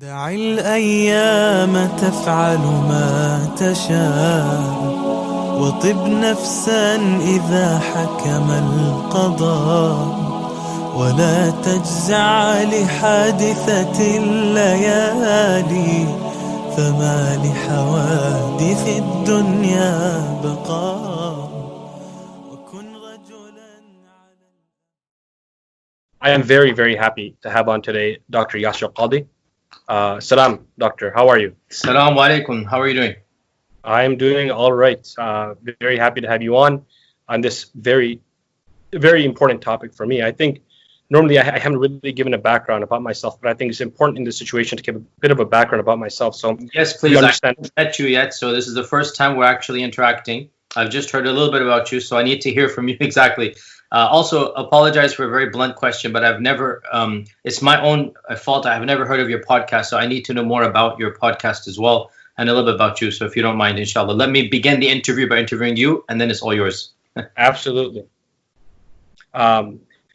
دع الأيام تفعل ما تشاء وطب نفسا إذا حكم القضاء ولا تجزع لحادثة الليالي فما لحوادث الدنيا بقاء وكن رجلا على I am very, very happy to have on today Dr. Yasir Qadhi. Salam, doctor. How are you? Assalamu alaikum. How are you doing? I am doing all right. Very happy to have you on this very, very important topic for me. I think normally I haven't really given a background about myself, but I think it's important in this situation to give a bit of a background about myself. So Yes, please. you I understand. haven't met you yet, so this is the first time we're actually interacting. I've just heard a little bit about you, so I need to hear from you exactly. Also, apologize for a very blunt question, but I've never, it's my own fault. I have never heard of your podcast, so I need to know more about your podcast as well and a little bit about you. So if you don't mind, inshallah, let me begin the interview by interviewing you, and then it's all yours. Absolutely.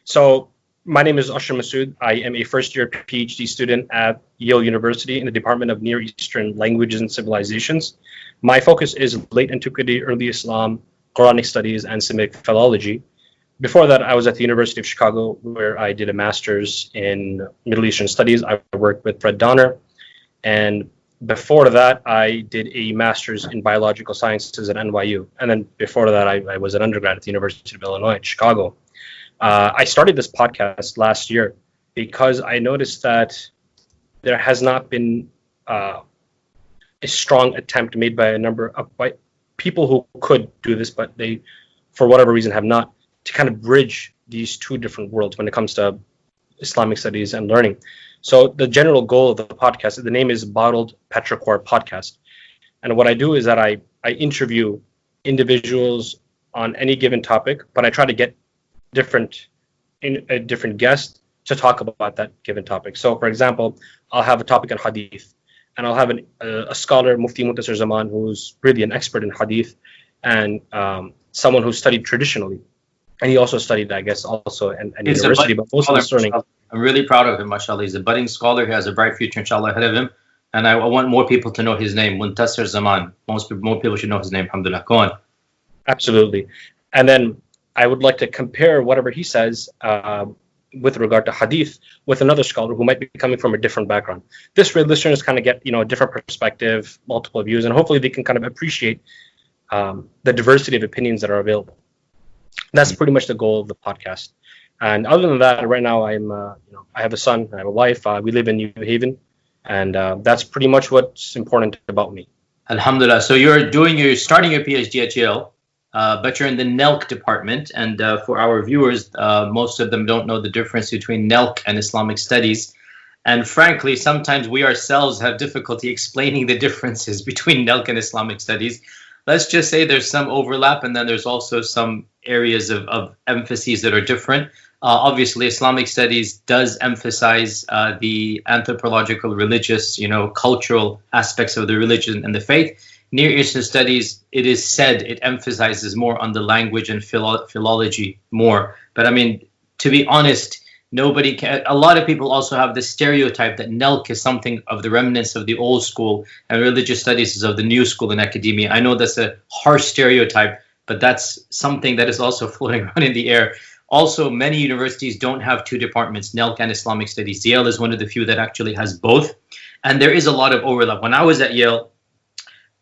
So my name is Masood. I am a first-year PhD student at Yale University in the Department of Near Eastern Languages and Civilizations. My focus is late antiquity, early Islam, Quranic studies, and Semitic philology. Before that, I was at the University of Chicago, where I did a master's in Middle Eastern studies. I worked with Fred Donner. And before that, I did a master's in biological sciences at NYU. And then before that, I was an undergrad at the University of Illinois at Chicago. I started this podcast last year because I noticed that there has not been a strong attempt made by a number of people who could do this, but they, for whatever reason, have not, to kind of bridge these two different worlds when it comes to Islamic studies and learning. So the general goal of the podcast, the name is Bottled Petrichor Podcast. And what I do is that I interview individuals on any given topic, but I try to get different guests to talk about that given topic. So for example, I'll have a topic on hadith, and I'll have a scholar, Mufti Muntasir Zaman, who's really an expert in hadith, and someone who studied traditionally. And he also studied, I guess, also at university, but most of his learning. I'm really proud of him, mashallah. He's a budding scholar. He has a bright future, inshallah, ahead of him. And I want more people to know his name, Muntasir Zaman. More people should know his name, alhamdulillah. Go on. Absolutely. And then I would like to compare whatever he says with regard to hadith with another scholar who might be coming from a different background. This way, listeners kind of get, a different perspective, multiple views, and hopefully they can kind of appreciate the diversity of opinions that are available. That's pretty much the goal of the podcast. And other than that, right now I have a son, I have a wife. We live in New Haven, and that's pretty much what's important about me. Alhamdulillah. So you're starting your PhD at Yale, but you're in the Nelk department. And for our viewers, most of them don't know the difference between Nelk and Islamic studies. And frankly, sometimes we ourselves have difficulty explaining the differences between Nelk and Islamic studies. Let's just say there's some overlap, and then there's also some areas of emphases that are different. Obviously, Islamic studies does emphasize the anthropological, religious, cultural aspects of the religion and the faith. Near Eastern studies, it is said it emphasizes more on the language and philology more. But I mean, to be honest, a lot of people also have the stereotype that Nelk is something of the remnants of the old school and religious studies is of the new school in academia. I know that's a harsh stereotype, but that's something that is also floating around in the air. Also, many universities don't have two departments, Nelk and Islamic studies. Yale is one of the few that actually has both. And there is a lot of overlap. When I was at Yale,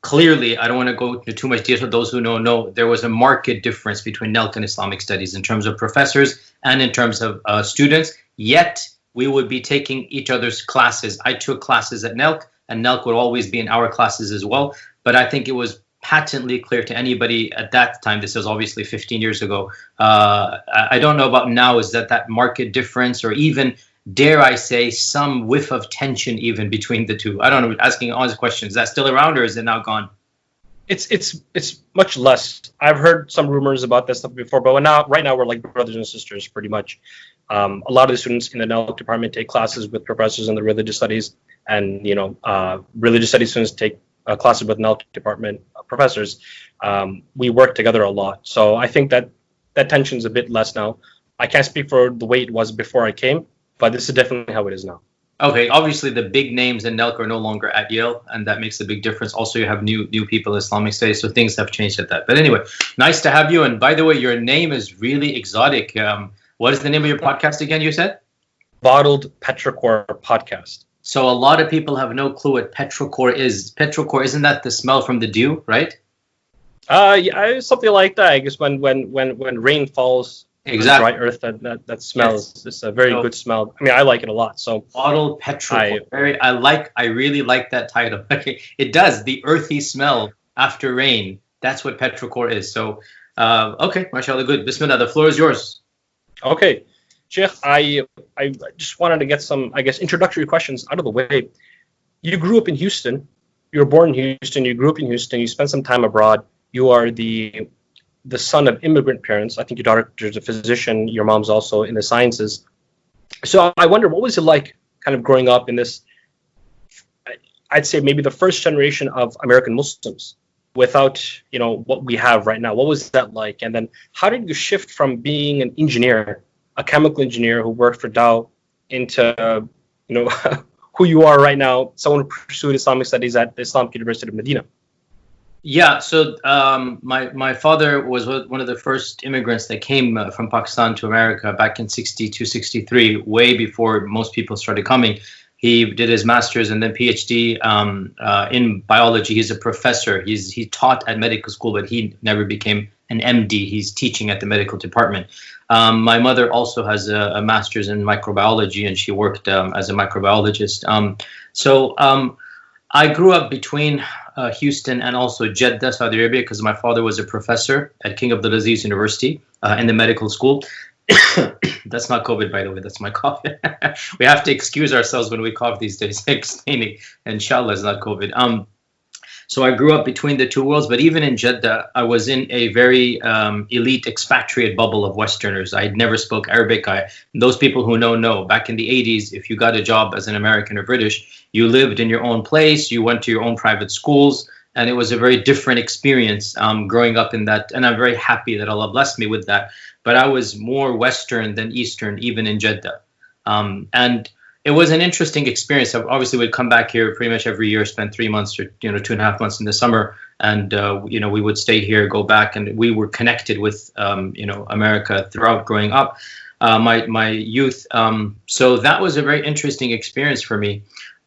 clearly, I don't want to go into too much detail. Those who know, there was a marked difference between Nelk and Islamic studies in terms of professors and in terms of students. Yet, we would be taking each other's classes. I took classes at Nelk, and Nelk would always be in our classes as well. But I think it was patently clear to anybody at that time, this was obviously 15 years ago. I don't know about now, is that marked difference, or even, dare I say, some whiff of tension even between the two? I don't know, asking all these questions. Is that still around, or is it now gone? It's much less. I've heard some rumors about that stuff before, but right now we're like brothers and sisters pretty much. A lot of the students in the Nelk department take classes with professors in the religious studies, and religious studies students take classes with Nelk department professors. We work together a lot, so I think that tension is a bit less now. I can't speak for the way it was before I came, but this is definitely how it is now. Okay, obviously the big names in Delk are no longer at Yale, and that makes a big difference. Also, you have new people in Islamic studies, so things have changed at that. But anyway, nice to have you. And by the way, your name is really exotic. What is the name of your podcast again, you said? Bottled Petrichor podcast. So a lot of people have no clue what petrichor is. Petrichor, isn't that the smell from the dew, right? Yeah, something like that. I guess when rain falls, Exactly. on dry earth, that smells. Yes. It's a very good smell. I mean, I like it a lot. So bottled petrichor. I really like that title. Okay, it does, the earthy smell after rain. That's what petrichor is. So, okay, mashallah, good. Bismillah, the floor is yours. Okay, Shaykh, I just wanted to get some, I guess, introductory questions out of the way. You grew up in Houston. You were born in Houston. You grew up in Houston. You spent some time abroad. You are the son of immigrant parents. I think your daughter's a physician. Your mom's also in the sciences. So I wonder, what was it like kind of growing up in this, I'd say maybe the first generation of American Muslims without, what we have right now? What was that like? And then how did you shift from being an engineer, a chemical engineer who worked for Dow, into, who you are right now, someone who pursued Islamic studies at the Islamic University of Medina? Yeah, so my father was one of the first immigrants that came from Pakistan to America back in 62, 63, way before most people started coming. He did his master's and then PhD in biology. He's a professor. He taught at medical school, but he never became an MD. He's teaching at the medical department. My mother also has a master's in microbiology, and she worked as a microbiologist. I grew up between Houston and also Jeddah, Saudi Arabia, because my father was a professor at King Abdulaziz University in the medical school. That's not COVID, by the way. That's my cough. We have to excuse ourselves when we cough these days, explaining, inshallah, it's not COVID. So I grew up between the two worlds, but even in Jeddah, I was in a very elite expatriate bubble of Westerners. I never spoke Arabic. Those people who know, back in the 80s, if you got a job as an American or British, you lived in your own place, you went to your own private schools, and it was a very different experience growing up in that. And I'm very happy that Allah blessed me with that. But I was more Western than Eastern, even in Jeddah. And it was an interesting experience. Obviously, we'd come back here pretty much every year, spend 3 months or 2.5 months in the summer, and we would stay here, go back, and we were connected with America throughout growing up, my youth. So that was a very interesting experience for me.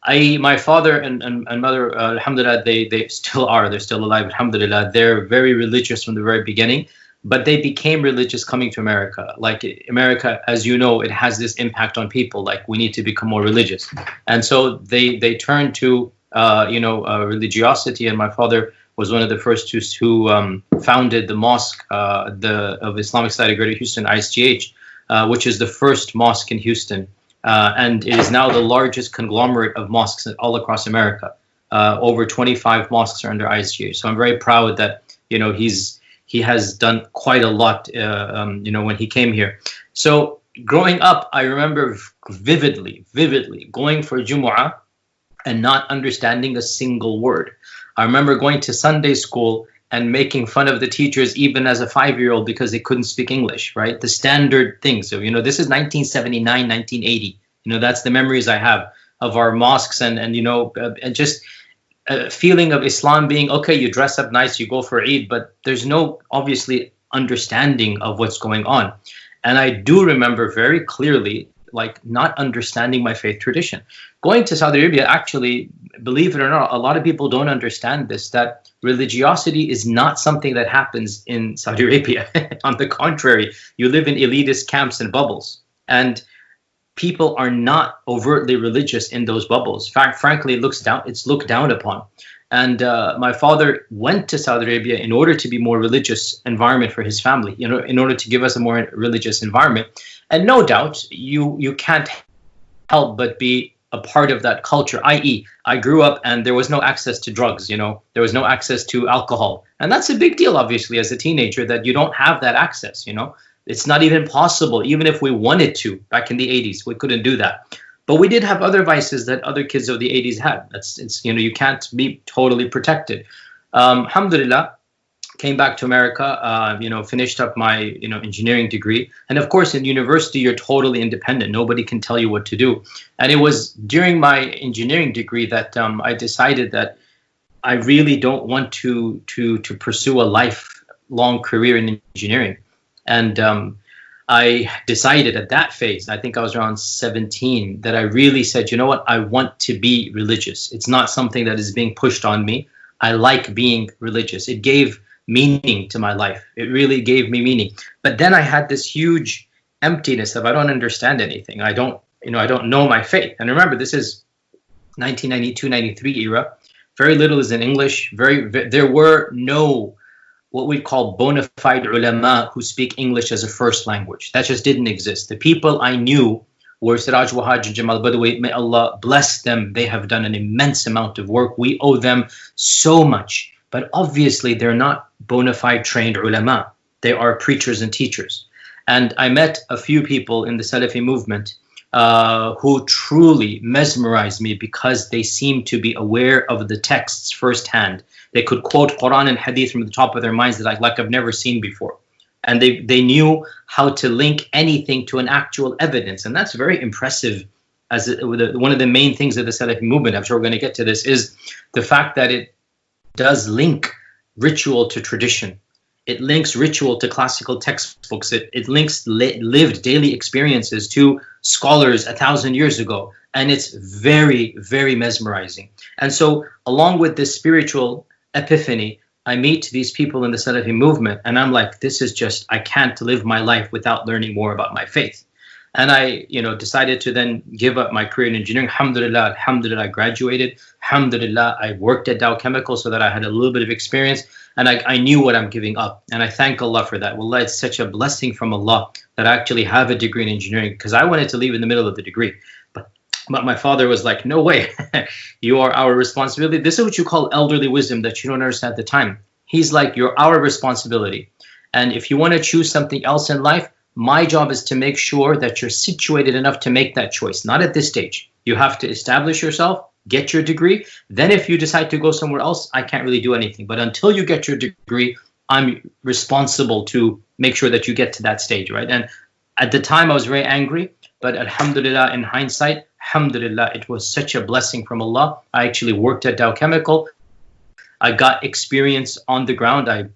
My father and mother, alhamdulillah, they still are. They're still alive, alhamdulillah. They're very religious from the very beginning. But they became religious coming to America. Like America, as you know, it has this impact on people. Like we need to become more religious, and so they turned to religiosity. And my father was one of the first who founded the mosque of Islamic Study of Greater Houston, ISGH, which is the first mosque in Houston, and it is now the largest conglomerate of mosques all across America. Over 25 mosques are under ISGH. So I'm very proud that he has done quite a lot, when he came here. So growing up, I remember vividly going for Jumu'ah and not understanding a single word. I remember going to Sunday school and making fun of the teachers, even as a 5-year-old, because they couldn't speak English, right? The standard thing. So, this is 1979, 1980. That's the memories I have of our mosques and just a feeling of Islam being, okay, you dress up nice, you go for Eid, but there's no, obviously, understanding of what's going on. And I do remember very clearly, not understanding my faith tradition. Going to Saudi Arabia, actually, believe it or not, a lot of people don't understand this, that religiosity is not something that happens in Saudi Arabia. On the contrary, you live in elitist camps and bubbles. And people are not overtly religious in those bubbles. Frankly, it's looked down upon. And my father went to Saudi Arabia in order to be more religious environment for his family, in order to give us a more religious environment. And no doubt, you can't help but be a part of that culture, i.e., I grew up and there was no access to drugs, there was no access to alcohol. And that's a big deal, obviously, as a teenager, that you don't have that access, It's not even possible, even if we wanted to. Back in the 80s, we couldn't do that. But we did have other vices that other kids of the 80s had. You can't be totally protected. Alhamdulillah, came back to America, finished up my, engineering degree. And of course, in university, you're totally independent. Nobody can tell you what to do. And it was during my engineering degree that I decided that I really don't want to pursue a lifelong career in engineering. And I decided at that phase, I think I was around 17, that I really said, you know what, I want to be religious. It's not something that is being pushed on me. I like being religious. It gave meaning to my life. It really gave me meaning. But then I had this huge emptiness of I don't understand anything. I don't know my faith. And remember, this is 1992, 93 era. Very little is in English. There were no what we call bona fide ulama who speak English as a first language. That just didn't exist. The people I knew were Siraj Wahaj and Jamal Badawi. May Allah bless them. They have done an immense amount of work. We owe them so much. But obviously, they're not bona fide trained ulama. They are preachers and teachers. And I met a few people in the Salafi movement who truly mesmerized me because they seemed to be aware of the texts firsthand. They could quote Quran and Hadith from the top of their minds that like I've never seen before. And they knew how to link anything to an actual evidence. And that's very impressive. One of the main things of the Salafi movement, I'm sure we're going to get to this, is the fact that it does link ritual to tradition. It links ritual to classical textbooks. It links lived daily experiences to scholars 1,000 years ago. And it's very, very mesmerizing. And so along with this spiritual epiphany, I meet these people in the Salafi movement, and I'm like, this is just, I can't live my life without learning more about my faith. And I, decided to then give up my career in engineering. Alhamdulillah, I graduated. Alhamdulillah, I worked at Dow Chemical so that I had a little bit of experience, and I knew what I'm giving up. And I thank Allah for that. Wallah, it's such a blessing from Allah that I actually have a degree in engineering, because I wanted to leave in the middle of the degree. But my father was like, no way, you are our responsibility. This is what you call elderly wisdom that you don't understand at the time. He's like, you're our responsibility. And if you want to choose something else in life, my job is to make sure that you're situated enough to make that choice. Not at this stage. You have to establish yourself, get your degree. Then if you decide to go somewhere else, I can't really do anything. But until you get your degree, I'm responsible to make sure that you get to that stage, right? And at the time, I was very angry. But alhamdulillah, in hindsight, alhamdulillah, it was such a blessing from Allah. I actually worked at Dow Chemical. I got experience on the ground. I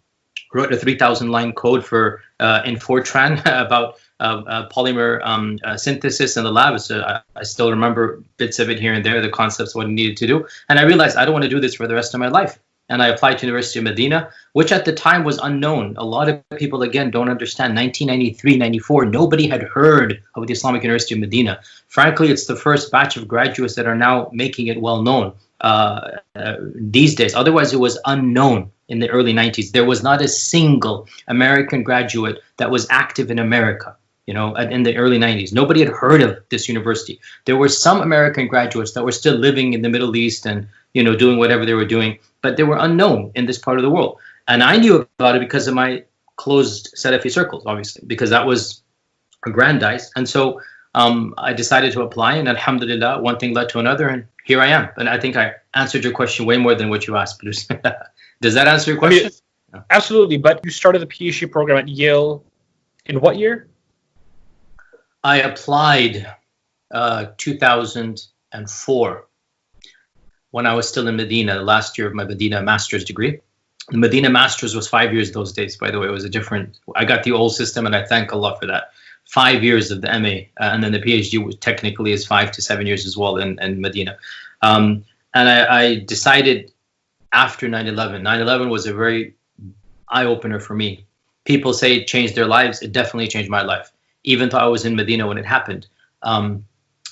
wrote a 3,000 line code in Fortran about polymer synthesis in the lab. So I still remember bits of it here and there, the concepts, what I needed to do. And I realized I don't want to do this for the rest of my life. And I applied to University of Medina, which at the time was unknown. A lot of people, again, don't understand. 1993, 94, nobody had heard of the Islamic University of Medina. Frankly, it's the first batch of graduates that are now making it well known these days. Otherwise, it was unknown in the early 90s. There was not a single American graduate that was active in America, in the early 90s. Nobody had heard of this university. There were some American graduates that were still living in the Middle East and, doing whatever they were doing, but they were unknown in this part of the world. And I knew about it because of my closed Salafi circles, obviously, because that was aggrandized. And so I decided to apply, and alhamdulillah, one thing led to another, and here I am. And I think I answered your question way more than what you asked. Does that answer your question? I mean, absolutely. But you started the PhD program at Yale in what year? I applied 2004 when I was still in Medina, the last year of my Medina master's degree. The Medina master's was 5 years those days, by the way. It was I got the old system, and I thank Allah for that. 5 years of the MA, and then the PhD technically is 5 to 7 years as well in Medina. And I decided after 9/11. 9/11 was a very eye-opener for me. People say it changed their lives. It definitely changed my life, even though I was in Medina when it happened.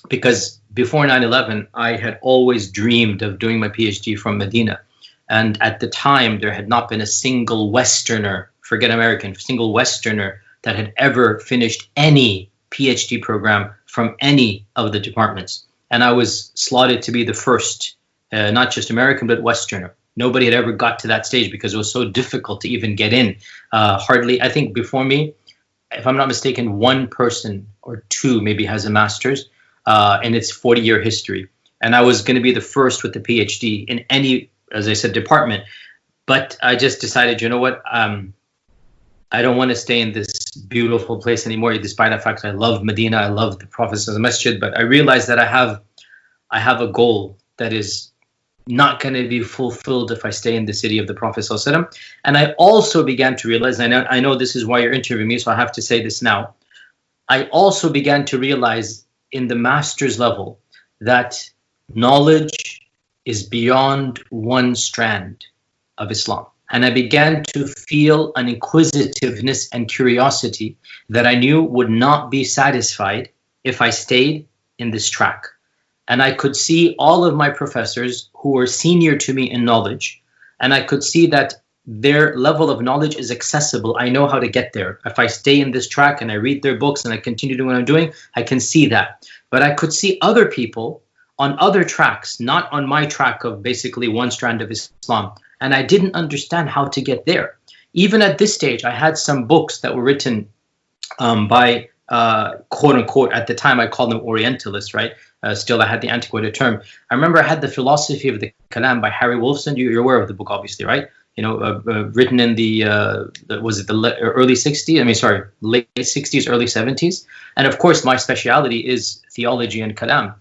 Because before 9/11, I had always dreamed of doing my PhD from Medina. And at the time, there had not been a single Westerner, forget American, single Westerner that had ever finished any PhD program from any of the departments. And I was slotted to be the first, not just American, but Westerner. Nobody had ever got to that stage because it was so difficult to even get in. Hardly, I think before me, if I'm not mistaken, one person or two maybe has a master's in its 40-year history. And I was going to be the first with the PhD in any, as I said, department. But I just decided, you know what? I don't want to stay in this beautiful place anymore, despite the fact I love Medina, I love the Prophet's masjid, but I realized that I have a goal that is not going to be fulfilled if I stay in the city of the Prophet ﷺ. And I also began to realize, and I know this is why you're interviewing me, so I have to say this now. I also began to realize in the master's level that knowledge is beyond one strand of Islam. And I began to feel an inquisitiveness and curiosity that I knew would not be satisfied if I stayed in this track. And I could see all of my professors who were senior to me in knowledge, and I could see that their level of knowledge is accessible. I know how to get there. If I stay in this track and I read their books and I continue doing what I'm doing, I can see that. But I could see other people on other tracks, not on my track of basically one strand of Islam. And I didn't understand how to get there. Even at this stage, I had some books that were written by quote unquote, at the time I called them Orientalists, right? Still, I had the antiquated term. I remember I had the Philosophy of the Kalam by Harry Wolfson. You're aware of the book, obviously, right? You know, written in the early 60s? I mean, sorry, late 60s, early 70s. And of course, my speciality is theology and Kalam.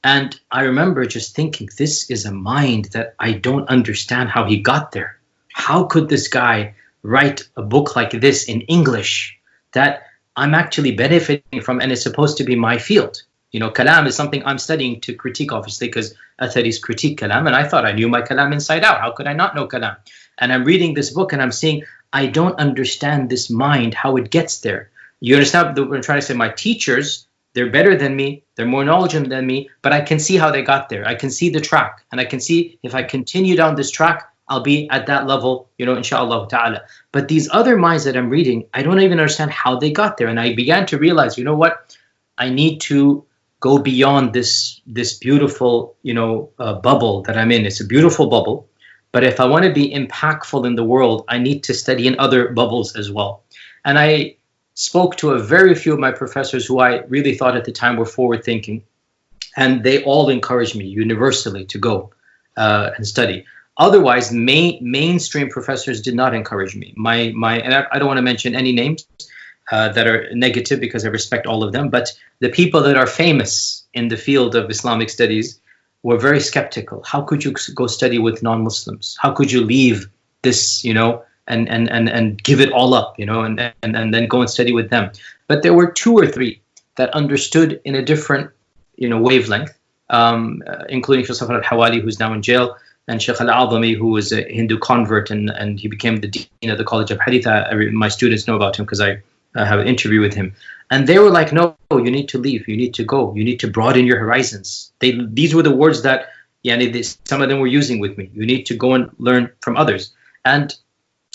And I remember just thinking, this is a mind that I don't understand how he got there. How could this guy write a book like this in English that I'm actually benefiting from and it's supposed to be my field? You know, Kalam is something I'm studying to critique, obviously, because Atharis critique Kalam, and I thought I knew my Kalam inside out. How could I not know Kalam? And I'm reading this book and I'm seeing, I don't understand this mind, how it gets there. You understand what I'm trying to say? My teachers, they're better than me, they're more knowledgeable than me, but I can see how they got there. I can see the track, and I can see if I continue down this track, I'll be at that level, you know, inshallah ta'ala. But these other minds that I'm reading, I don't even understand how they got there. And I began to realize, you know what, I need to go beyond this beautiful, you know, bubble that I'm in. It's a beautiful bubble, but if I want to be impactful in the world, I need to study in other bubbles as well. And I spoke to a very few of my professors who I really thought at the time were forward thinking, and they all encouraged me universally to go and study. Otherwise, mainstream professors did not encourage me. And I don't want to mention any names that are negative because I respect all of them, but the people that are famous in the field of Islamic studies were very skeptical. How could you go study with non-Muslims? How could you leave this, you know, and give it all up, you know, and then go and study with them? But there were two or three that understood in a different, you know, wavelength, including Shaykh al-Hawali, who's now in jail, and Shaykh al-Azami, who was a Hindu convert, and he became the dean of the College of Hadith. My students know about him because I have an interview with him. And they were like, no, you need to leave, you need to go, you need to broaden your horizons. These were the words that some of them were using with me. You need to go and learn from others. And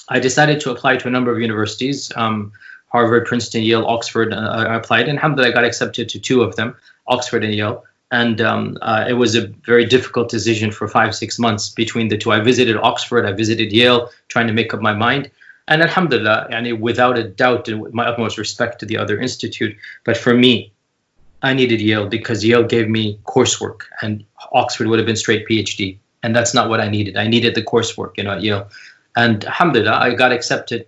I decided to apply to a number of universities, Harvard, Princeton, Yale, Oxford. I applied, and alhamdulillah, I got accepted to two of them, Oxford and Yale. And it was a very difficult decision for 5-6 months between the two. I visited Oxford, I visited Yale, trying to make up my mind. And alhamdulillah, without a doubt, and with my utmost respect to the other institute, but for me, I needed Yale because Yale gave me coursework, and Oxford would have been straight PhD. And that's not what I needed. I needed the coursework, you know, at Yale. And alhamdulillah, I got accepted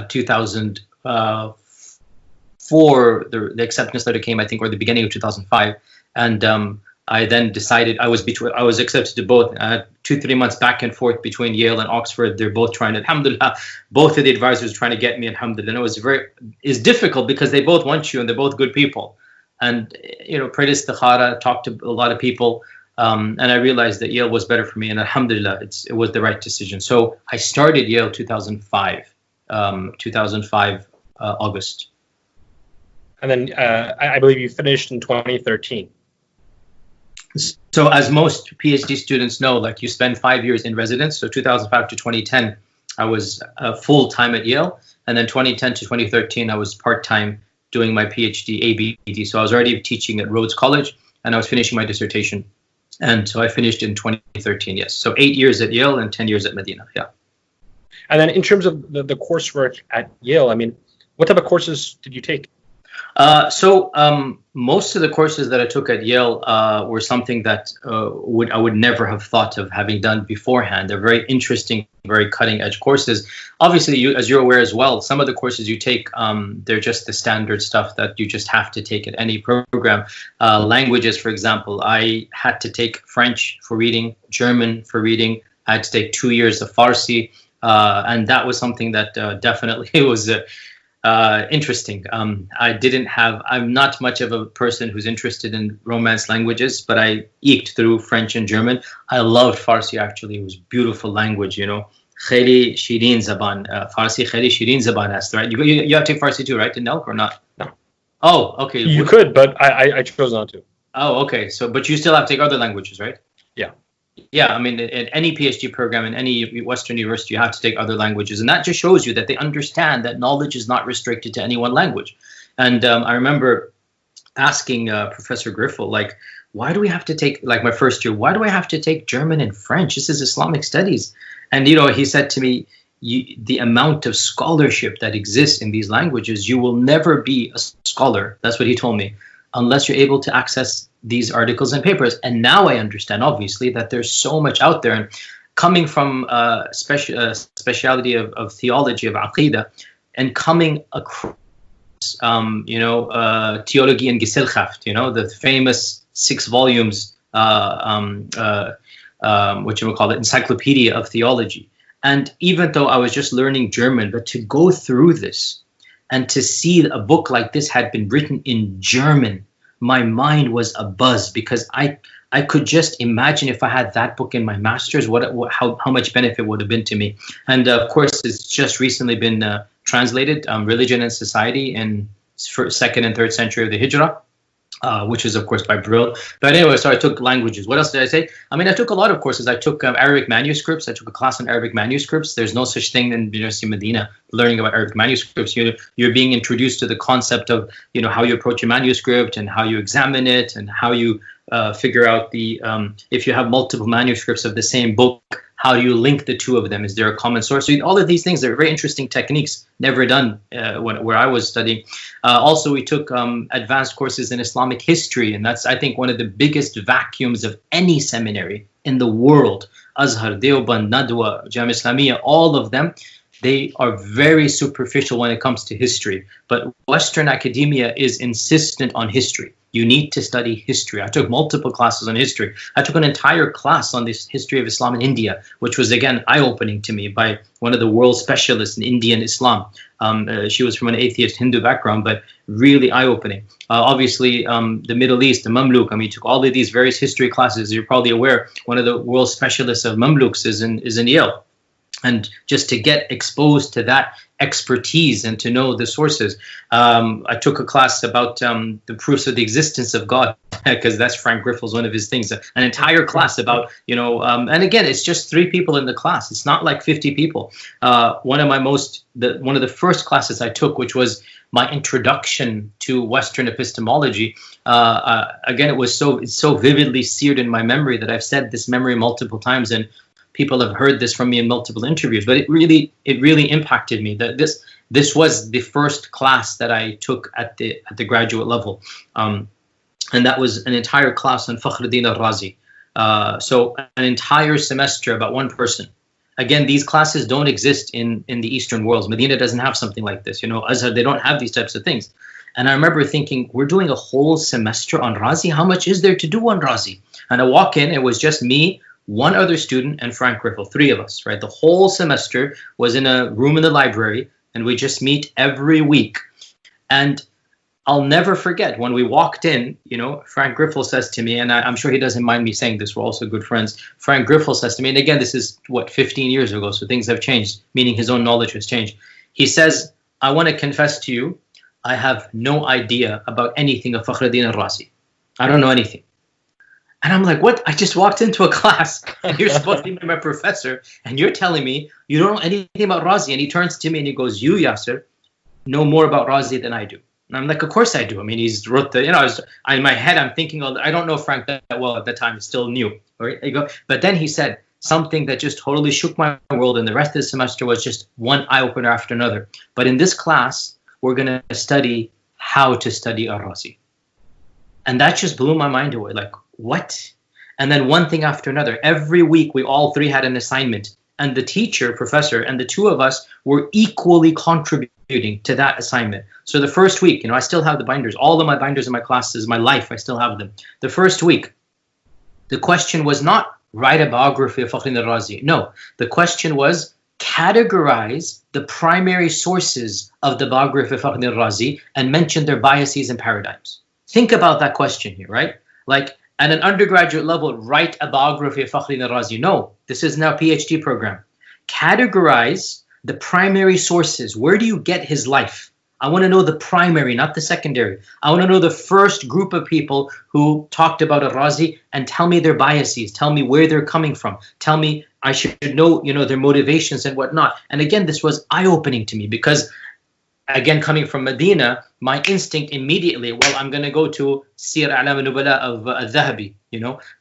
2004. The acceptance letter came, I think, or the beginning of 2005. And I then decided I was accepted to both. 2-3 months back and forth between Yale and Oxford. They're both trying to, alhamdulillah, both of the advisors trying to get me, alhamdulillah. And it's difficult because they both want you and they're both good people. And, you know, prayed istikhara, talked to a lot of people. And I realized that Yale was better for me. And alhamdulillah, it was the right decision. So I started Yale 2005, August. And then I believe you finished in 2013. So as most PhD students know, like you spend 5 years in residence. So 2005 to 2010, I was full-time at Yale. And then 2010 to 2013, I was part-time doing my PhD ABD. So I was already teaching at Rhodes College and I was finishing my dissertation. And so I finished in 2013, yes. So 8 years at Yale and 10 years at Medina, yeah. And then in terms of the coursework at Yale, I mean, what type of courses did you take? Most of the courses that I took at Yale were something that I would never have thought of having done beforehand. They're very interesting, very cutting edge courses. Obviously, as you're aware as well, some of the courses you take, they're just the standard stuff that you just have to take at any program. Languages, for example, I had to take French for reading, German for reading. I had to take 2 years of Farsi, and that was something that definitely was interesting. I'm not much of a person who's interested in Romance languages, but I eked through French and German. I loved Farsi, actually. It was beautiful language, you know. خیلی شیرین زبان. Farsi خیلی شیرین زبان است, right? You have to take Farsi too, right, in Delk, or not? No. Oh, okay. You could, but I chose not to. Oh, okay. But you still have to take other languages, right? Yeah. Yeah, I mean, in any PhD program, in any Western university, you have to take other languages. And that just shows you that they understand that knowledge is not restricted to any one language. And I remember asking Professor Griffel, like, why do we have to take, like my first year, why do I have to take German and French? This is Islamic studies. And, you know, he said to me, the amount of scholarship that exists in these languages, you will never be a scholar. That's what he told me, unless you're able to access these articles and papers. And now I understand, obviously, that there's so much out there. And coming from speciality of theology, of aqidah, and coming across, Theologie and Gesellschaft, you know, the famous 6 volumes, encyclopedia of theology. And even though I was just learning German, but to go through this and to see a book like this had been written in German, my mind was abuzz, because I could just imagine if I had that book in my master's, how much benefit would have been to me. And of course, it's just recently been translated, Religion and Society in 2nd and 3rd century of the Hijrah, which is, of course, by Brill. But anyway, so I took languages. What else did I say? I mean, I took a lot of courses. I took Arabic manuscripts. I took a class on Arabic manuscripts. There's no such thing in University of Medina, learning about Arabic manuscripts. You're being introduced to the concept of, you know, how you approach a manuscript and how you examine it and how you figure out if you have multiple manuscripts of the same book, how do you link the two of them? Is there a common source? So all of these things are very interesting techniques, never done where I was studying. Also, we took advanced courses in Islamic history, and that's, I think, one of the biggest vacuums of any seminary in the world. Azhar, Deoband, Nadwa, Jamia Islamiyya, all of them, they are very superficial when it comes to history. But Western academia is insistent on history. You need to study history. I took multiple classes on history. I took an entire class on this history of Islam in India, which was, again, eye-opening to me, by one of the world specialists in Indian Islam. She was from an atheist Hindu background, but really eye-opening. Obviously, the Middle East, the Mamluk, I mean, took all of these various history classes. You're probably aware, one of the world specialists of Mamluks is in Yale. And just to get exposed to that expertise and to know the sources. I took a class about the proofs of the existence of God, because that's Frank Griffel's one of his things. An entire class about, and again, it's just 3 people in the class. It's not like 50 people. One of the first classes I took, which was my introduction to Western epistemology. Again, it's so vividly seared in my memory that I've said this memory multiple times, and people have heard this from me in multiple interviews, but it really impacted me. That this was the first class that I took at the graduate level, and that was an entire class on Fakhruddin al-Razi. So an entire semester about one person. Again, these classes don't exist in the Eastern worlds. Medina doesn't have something like this. Azhar, they don't have these types of things. And I remember thinking, we're doing a whole semester on Razi. How much is there to do on Razi? And I walk in, it was just me, one other student, and Frank Griffel, 3 of us, right? The whole semester was in a room in the library, and we just meet every week. And I'll never forget when we walked in, Frank Griffel says to me, and I'm sure he doesn't mind me saying this, we're also good friends. Frank Griffel says to me, and again, this is 15 years ago, so things have changed, meaning his own knowledge has changed. He says, I want to confess to you, I have no idea about anything of Fakhruddin al-Razi. I don't know anything. And I'm like, what? I just walked into a class and you're supposed to be my professor and you're telling me you don't know anything about Razi. And he turns to me and he goes, you, Yasir, know more about Razi than I do. And I'm like, of course I do. I mean, he's wrote in my head, I'm thinking, I don't know Frank that well at that time. It's still new. Right? But then he said something that just totally shook my world. And the rest of the semester was just one eye-opener after another. But in this class, we're going to study how to study Ar-Razi. And that just blew my mind away. Like, what? And then one thing after another. Every week, we all three had an assignment. And the teacher, professor, and the two of us were equally contributing to that assignment. So the first week, I still have the binders. All of my binders in my classes, my life, I still have them. The first week, the question was not write a biography of Fakhruddin al-Razi. No, the question was categorize the primary sources of the biography of Fakhruddin al-Razi and mention their biases and paradigms. Think about that question here, right? Like, at an undergraduate level, write a biography of Fakhruddin al-Razi. No, this is now a PhD program. Categorize the primary sources. Where do you get his life? I want to know the primary, not the secondary. I want to know the first group of people who talked about al-Razi and tell me their biases. Tell me where they're coming from. Tell me I should know, their motivations and whatnot. And again, this was eye-opening to me because, again, coming from Medina, my instinct immediately, well, I'm going to go to Sir A'lam al-Nubala of al-Dhahabi,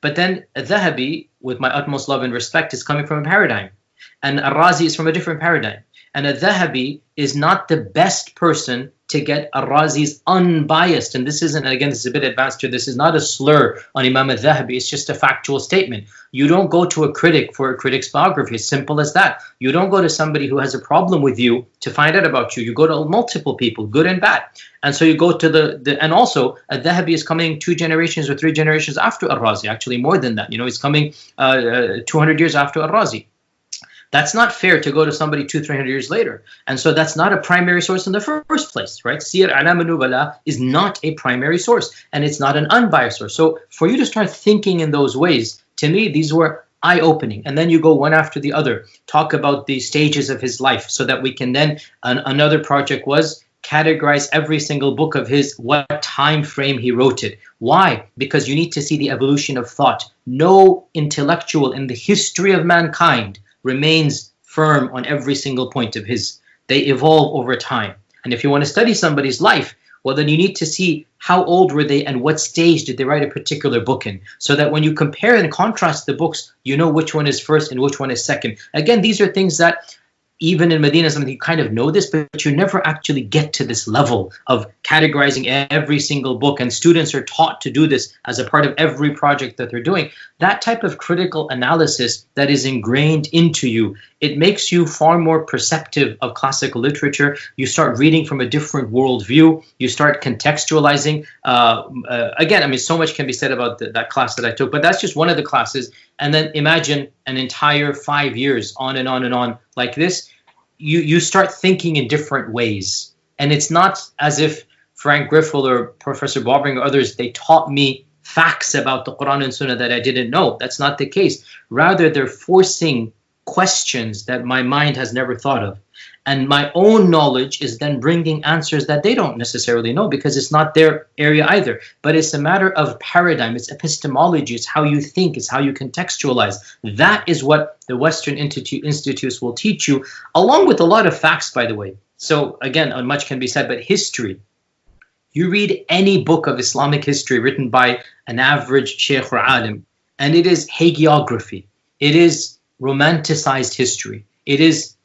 But then al-Dhahabi, with my utmost love and respect, is coming from a paradigm. And al-Razi is from a different paradigm. And al-Dhahabi is not the best person to get al-Razi's unbiased. And this isn't, again, this is a bit advanced here. This is not a slur on Imam al-Dhahabi. It's just a factual statement. You don't go to a critic for a critic's biography. It's simple as that. You don't go to somebody who has a problem with you to find out about you. You go to multiple people, good and bad. And so you go to and also al-Dhahabi is coming 2 generations or 3 generations after al-Razi, actually more than that. He's coming 200 years after al-Razi. That's not fair to go to somebody 200-300 years later. And so that's not a primary source in the first place, right? Sir A'lam al-Nubala is not a primary source, and it's not an unbiased source. So for you to start thinking in those ways, to me, these were eye-opening. And then you go one after the other, talk about the stages of his life so that we can then, another project was categorize every single book of his, what time frame he wrote it. Why? Because you need to see the evolution of thought. No intellectual in the history of mankind remains firm on every single point of his. They evolve over time. And if you want to study somebody's life, well, then you need to see how old were they and what stage did they write a particular book in, so that when you compare and contrast the books, you know which one is first and which one is second. Again, these are things that even in Medina, you kind of know this, but you never actually get to this level of categorizing every single book. And students are taught to do this as a part of every project that they're doing. That type of critical analysis that is ingrained into you, it makes you far more perceptive of classical literature. You start reading from a different worldview. You start contextualizing. Again, so much can be said about that class that I took, but that's just one of the classes. And then imagine an entire 5 years on and on and on like this. You start thinking in different ways. And it's not as if Frank Griffel or Professor Bobring or others, they taught me facts about the Quran and Sunnah that I didn't know. That's not the case. Rather, they're forcing questions that my mind has never thought of. And my own knowledge is then bringing answers that they don't necessarily know because it's not their area either. But it's a matter of paradigm. It's epistemology. It's how you think. It's how you contextualize. That is what the Western institutes will teach you, along with a lot of facts, by the way. So again, much can be said, but history. You read any book of Islamic history written by an average Shaykh or Alim, and it is hagiography. It is romanticized history. It is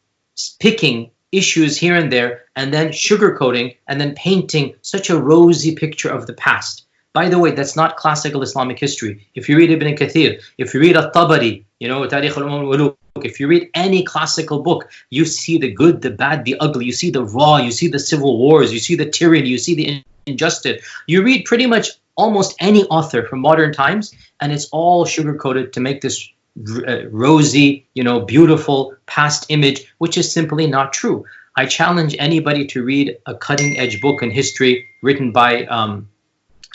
picking issues here and there and then sugarcoating and then painting such a rosy picture of the past. By the way, that's not classical Islamic history. If you read Ibn Kathir, if you read At-Tabari, Tarikh al-Umam wal-Muluk, if you read any classical book, you see the good, the bad, the ugly, you see the raw, you see the civil wars, you see the tyranny, you see the injustice. You read pretty much almost any author from modern times, and it's all sugarcoated to make this rosy, beautiful past image, which is simply not true. I challenge anybody to read a cutting-edge book in history written by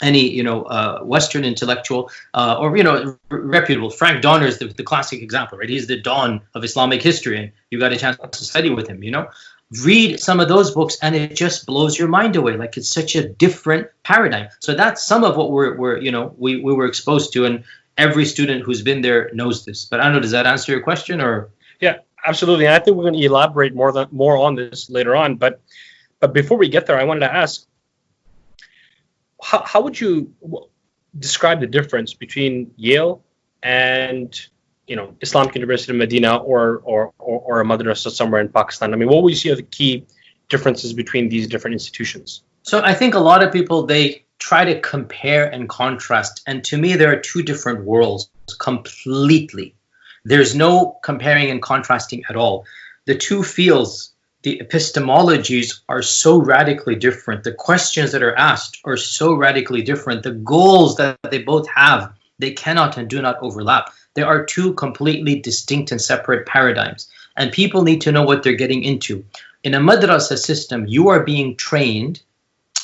any Western intellectual or reputable. Frank Donner is the classic example, right? He's the dawn of Islamic history, and you got a chance to study with him. Read some of those books, and it just blows your mind away. Like, it's such a different paradigm. So that's some of what we were exposed to, and every student who's been there knows this. But I don't know, does that answer your question? Or yeah, absolutely. And I think we're going to elaborate more on this later on. But before we get there, I wanted to ask, how would you describe the difference between Yale and Islamic University of Medina or a madrasa somewhere in Pakistan? What would you see are the key differences between these different institutions? So I think a lot of people, they try to compare and contrast. And to me, there are two different worlds completely. There's no comparing and contrasting at all. The two fields, the epistemologies, are so radically different. The questions that are asked are so radically different. The goals that they both have, they cannot and do not overlap. There are two completely distinct and separate paradigms. And people need to know what they're getting into. In a madrasa system, you are being trained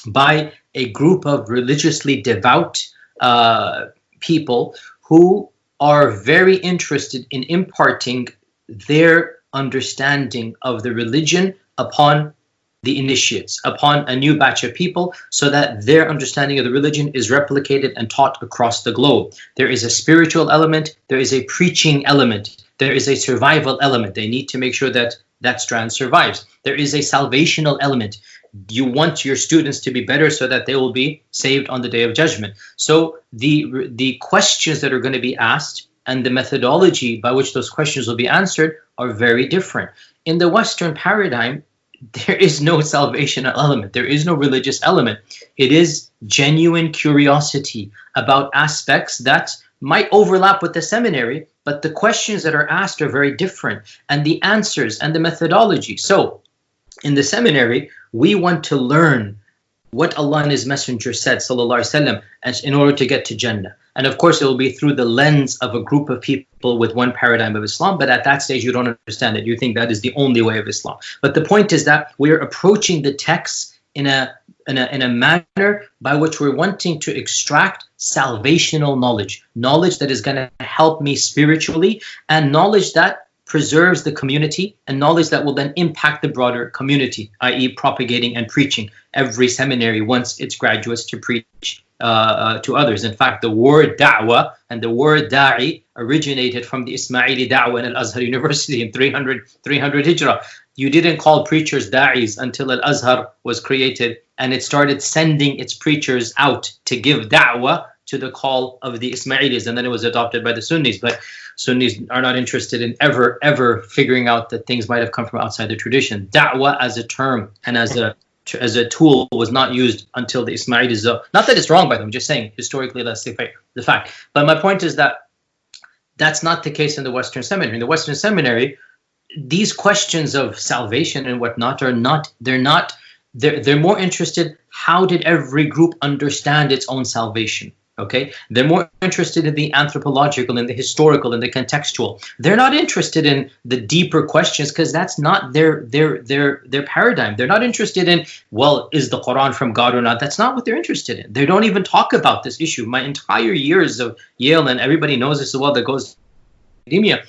by a group of religiously devout people who are very interested in imparting their understanding of the religion upon the initiates, upon a new batch of people, so that their understanding of the religion is replicated and taught across the globe. There is a spiritual element, there is a preaching element, there is a survival element. They need to make sure that that strand survives. There is a salvational element. You want your students to be better so that they will be saved on the day of judgment. So the questions that are going to be asked and the methodology by which those questions will be answered are very different. In the Western paradigm, there is no salvational element. There is no religious element. It is genuine curiosity about aspects that might overlap with the seminary, but the questions that are asked are very different, and the answers and the methodology. So in the seminary, we want to learn what Allah and His Messenger said, sallallahu alaihi wasallam, and in order to get to Jannah. And of course, it will be through the lens of a group of people with one paradigm of Islam. But at that stage, you don't understand it. You think that is the only way of Islam. But the point is that we're approaching the text in a manner by which we're wanting to extract salvational knowledge that is going to help me spiritually, and knowledge that preserves the community, and knowledge that will then impact the broader community, i.e. propagating and preaching. Every seminary wants its graduates to preach to others. In fact, the word da'wah and the word da'i originated from the Ismaili da'wah in Al-Azhar University in 300 Hijrah. You didn't call preachers da'is until Al-Azhar was created, and it started sending its preachers out to give da'wah to the call of the Ismailis, and then it was adopted by the Sunnis. But Sunnis are not interested in ever figuring out that things might have come from outside the tradition. Da'wah as a term and as a tool was not used until the Ismailis. Not that it's wrong by them, I'm just saying historically that's the fact. But my point is that that's not the case in the Western seminary. In the Western seminary, these questions of salvation and whatnot are not, they're more interested, how did every group understand its own salvation? Okay, they're more interested in the anthropological and the historical and the contextual. They're not interested in the deeper questions, because that's not their paradigm. They're not interested in, well, is the Quran from God or not? That's not what they're interested in. They don't even talk about this issue. My entire years of Yale, and everybody knows this as well that goes to academia,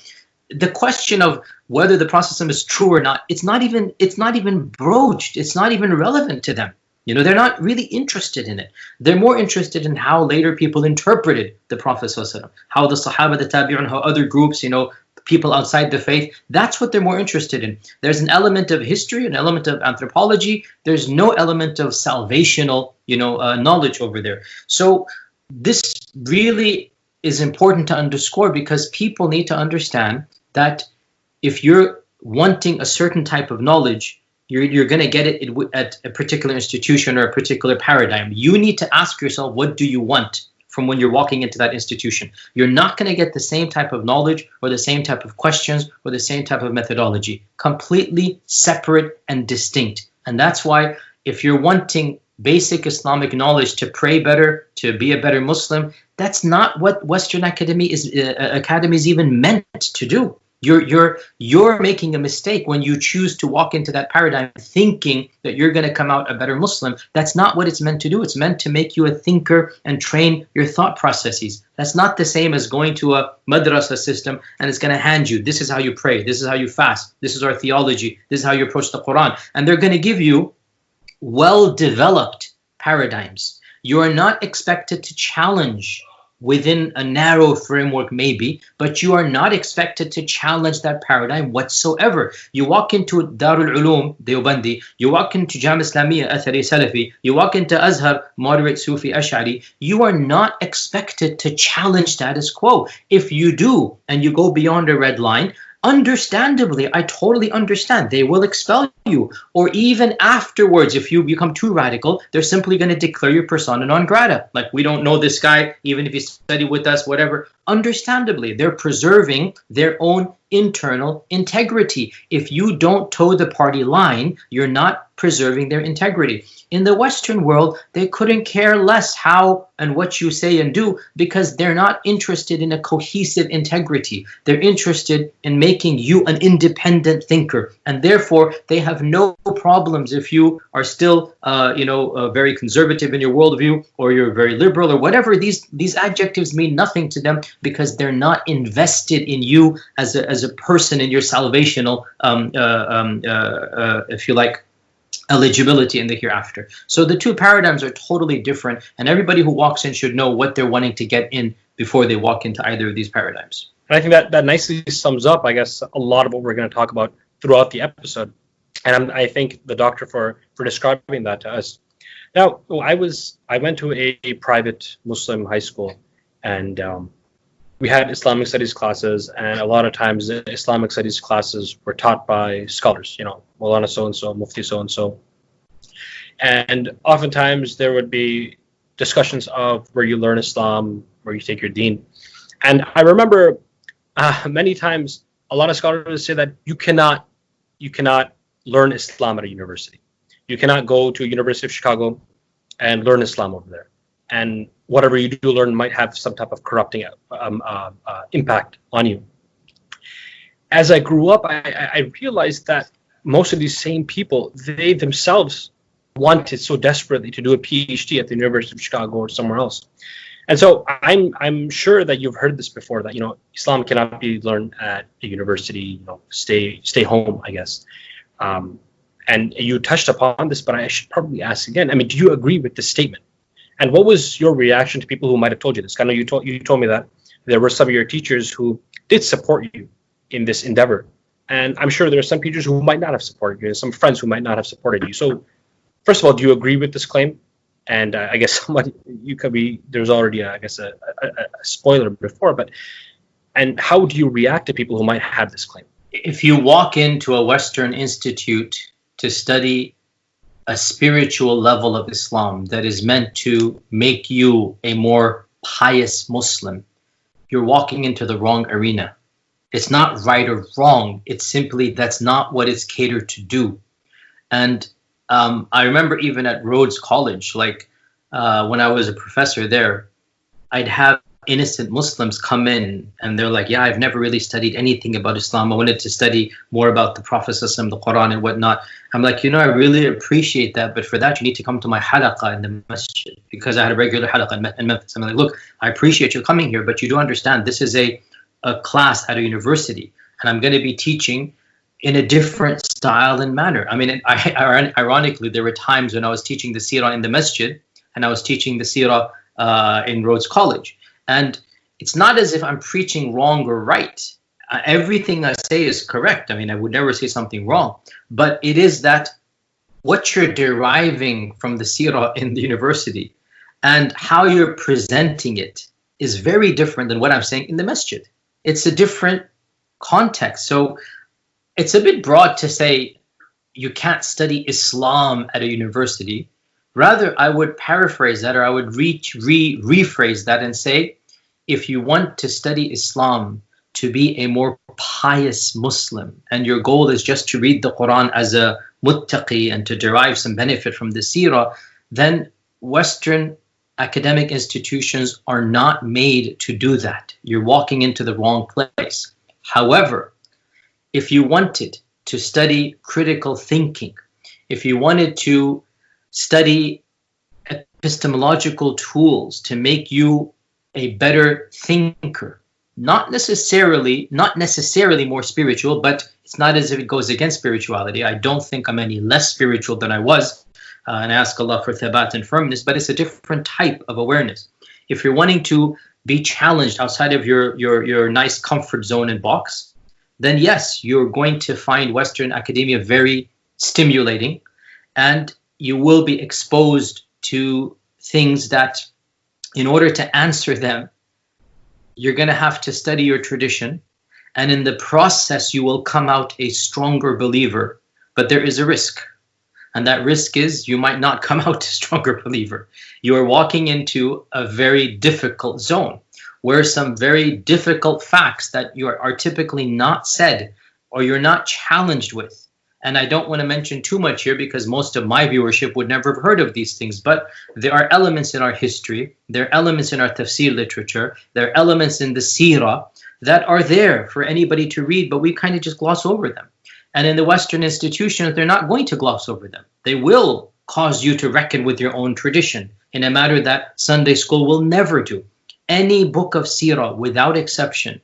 the question of whether the Prophet is true or not, it's not even broached. It's not even relevant to them. You know, they're not really interested in it. They're more interested in how later people interpreted the Prophet ﷺ, how the Sahaba, the Tabi'un, how other groups, you know, people outside the faith. That's what they're more interested in. There's an element of history, an element of anthropology. There's no element of salvational, knowledge over there. So this really is important to underscore, because people need to understand that if you're wanting a certain type of knowledge, you're going to get it at a particular institution or a particular paradigm. You need to ask yourself, what do you want from when you're walking into that institution? You're not going to get the same type of knowledge or the same type of questions or the same type of methodology. Completely separate and distinct. And that's why if you're wanting basic Islamic knowledge to pray better, to be a better Muslim, that's not what Western academy is even meant to do. You're making a mistake when you choose to walk into that paradigm thinking that you're going to come out a better Muslim. That's not what it's meant to do. It's meant to make you a thinker and train your thought processes. That's not the same as going to a madrasa system and it's going to hand you, this is how you pray, this is how you fast, this is our theology, this is how you approach the Quran. And they're going to give you well-developed paradigms. You are not expected to challenge within a narrow framework maybe, but you are not expected to challenge that paradigm whatsoever. You walk into Darul Uloom, Deobandi, you walk into Jam Islamiyya, Athari Salafi, you walk into Azhar, moderate Sufi Ash'ari, you are not expected to challenge status quo. If you do, and you go beyond a red line, Understandably, I totally understand. They will expel you. Or even afterwards, if you become too radical, they're simply going to declare you persona non grata. Like, we don't know this guy, even if he studied with us, whatever. Understandably, they're preserving their own internal integrity. If you don't toe the party line, you're not preserving their integrity. In the Western world, they couldn't care less how and what you say and do, because they're not interested in a cohesive integrity. They're interested in making you an independent thinker, and therefore they have no problems if you are still, very conservative in your worldview, or you're very liberal, or whatever. These adjectives mean nothing to them, because they're not invested in you as a person, in your salvational, if you like, eligibility in the hereafter. So the two paradigms are totally different, and everybody who walks in should know what they're wanting to get in before they walk into either of these paradigms. And I think that nicely sums up, I guess, a lot of what we're going to talk about throughout the episode. And I thank the doctor for describing that to us. Now, I went to a private Muslim high school, and we had Islamic studies classes, and a lot of times the Islamic studies classes were taught by scholars, Maulana so-and-so, Mufti so-and-so. And oftentimes there would be discussions of where you learn Islam, where you take your deen. And I remember many times a lot of scholars would say that you cannot learn Islam at a university. You cannot go to a University of Chicago and learn Islam over there. And whatever you do learn might have some type of corrupting impact on you. As I grew up, I realized that most of these same people, they themselves wanted so desperately to do a PhD at the University of Chicago or somewhere else. And so I'm sure that you've heard this before, that Islam cannot be learned at a university. Stay home, I guess. And you touched upon this, but I should probably ask again. I mean, do you agree with this statement? And what was your reaction to people who might have told you this? I know you told me that there were some of your teachers who did support you in this endeavor. And I'm sure there are some teachers who might not have supported you, and some friends who might not have supported you. So first of all, do you agree with this claim? And I guess there's already, a spoiler before, and how do you react to people who might have this claim? If you walk into a Western institute to study a spiritual level of Islam that is meant to make you a more pious Muslim, you're walking into the wrong arena. It's not right or wrong. It's simply that's not what it's catered to do. And I remember even at Rhodes College, when I was a professor there, I'd have innocent Muslims come in and they're like, yeah, I've never really studied anything about Islam. I wanted to study more about the Prophet, the Quran and whatnot. I'm like, I really appreciate that, but for that you need to come to my halaqah in the masjid, because I had a regular halaqah in Memphis. I'm like, look, I appreciate you coming here, but you do understand this is a class at a university, and I'm going to be teaching in a different style and manner. I mean, ironically, there were times when I was teaching the seerah in the masjid and I was teaching the seerah in Rhodes College. And it's not as if I'm preaching wrong or right. Everything I say is correct. I mean, I would never say something wrong. But it is that what you're deriving from the seerah in the university and how you're presenting it is very different than what I'm saying in the masjid. It's a different context. So it's a bit broad to say you can't study Islam at a university. Rather, I would paraphrase that, or I would rephrase that and say, if you want to study Islam to be a more pious Muslim, and your goal is just to read the Quran as a muttaqi and to derive some benefit from the seerah, then Western academic institutions are not made to do that. You're walking into the wrong place. However, if you wanted to study critical thinking, if you wanted to study epistemological tools to make you a better thinker, not necessarily more spiritual, but it's not as if it goes against spirituality. I don't think I'm any less spiritual than I was, and I ask Allah for thabat and firmness, but it's a different type of awareness. If you're wanting to be challenged outside of your nice comfort zone and box, then yes, you're going to find Western academia very stimulating, and you will be exposed to things that, in order to answer them, you're going to have to study your tradition, And in the process, you will come out a stronger believer. But there is a risk. And that risk is you might not come out a stronger believer. You are walking into a very difficult zone where some very difficult facts that are typically not said or you're not challenged with. And I don't want to mention too much here because most of my viewership would never have heard of these things. But there are elements in our history, there are elements in our tafsir literature, there are elements in the seerah that are there for anybody to read, but we kind of just gloss over them. And in the Western institutions, they're not going to gloss over them. They will cause you to reckon with your own tradition in a matter that Sunday school will never do. Any book of seerah, without exception,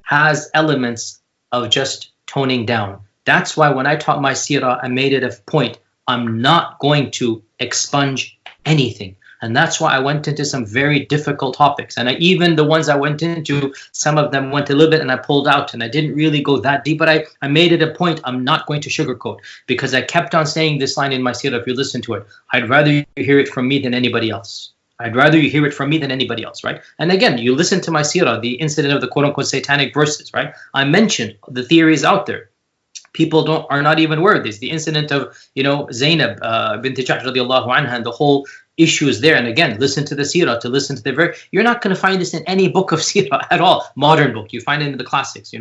has elements of just toning down. That's why when I taught my seerah, I made it a point. I'm not going to expunge anything. And that's why I went into some very difficult topics. And even the ones I went into, some of them went a little bit and I pulled out and I didn't really go that deep. But I made it a point. I'm not going to sugarcoat because I kept on saying this line in my seerah. If you listen to it, I'd rather you hear it from me than anybody else. I'd rather you hear it from me than anybody else, right? And again, you listen to my seerah, the incident of the quote-unquote satanic verses, right? I mentioned the theories out there. People are not even aware of this. The incident of, Zainab bint Jahsh radiallahu anha and the whole issue is there. And again, listen to the seerah, to listen to the you're not going to find this in any book of seerah at all. Modern book, you find it in the classics,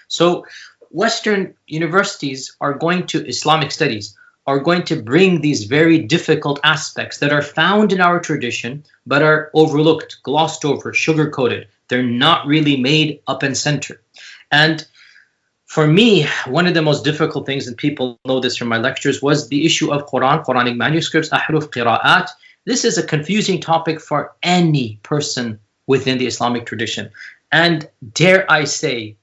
So Western universities are going to, Islamic studies, are going to bring these very difficult aspects that are found in our tradition, but are overlooked, glossed over, sugar-coated. They're not really made up and center. And for me, one of the most difficult things, and people know this from my lectures, was the issue of Quranic manuscripts, ahruf, qira'at. This is a confusing topic for any person within the Islamic tradition. And dare I say,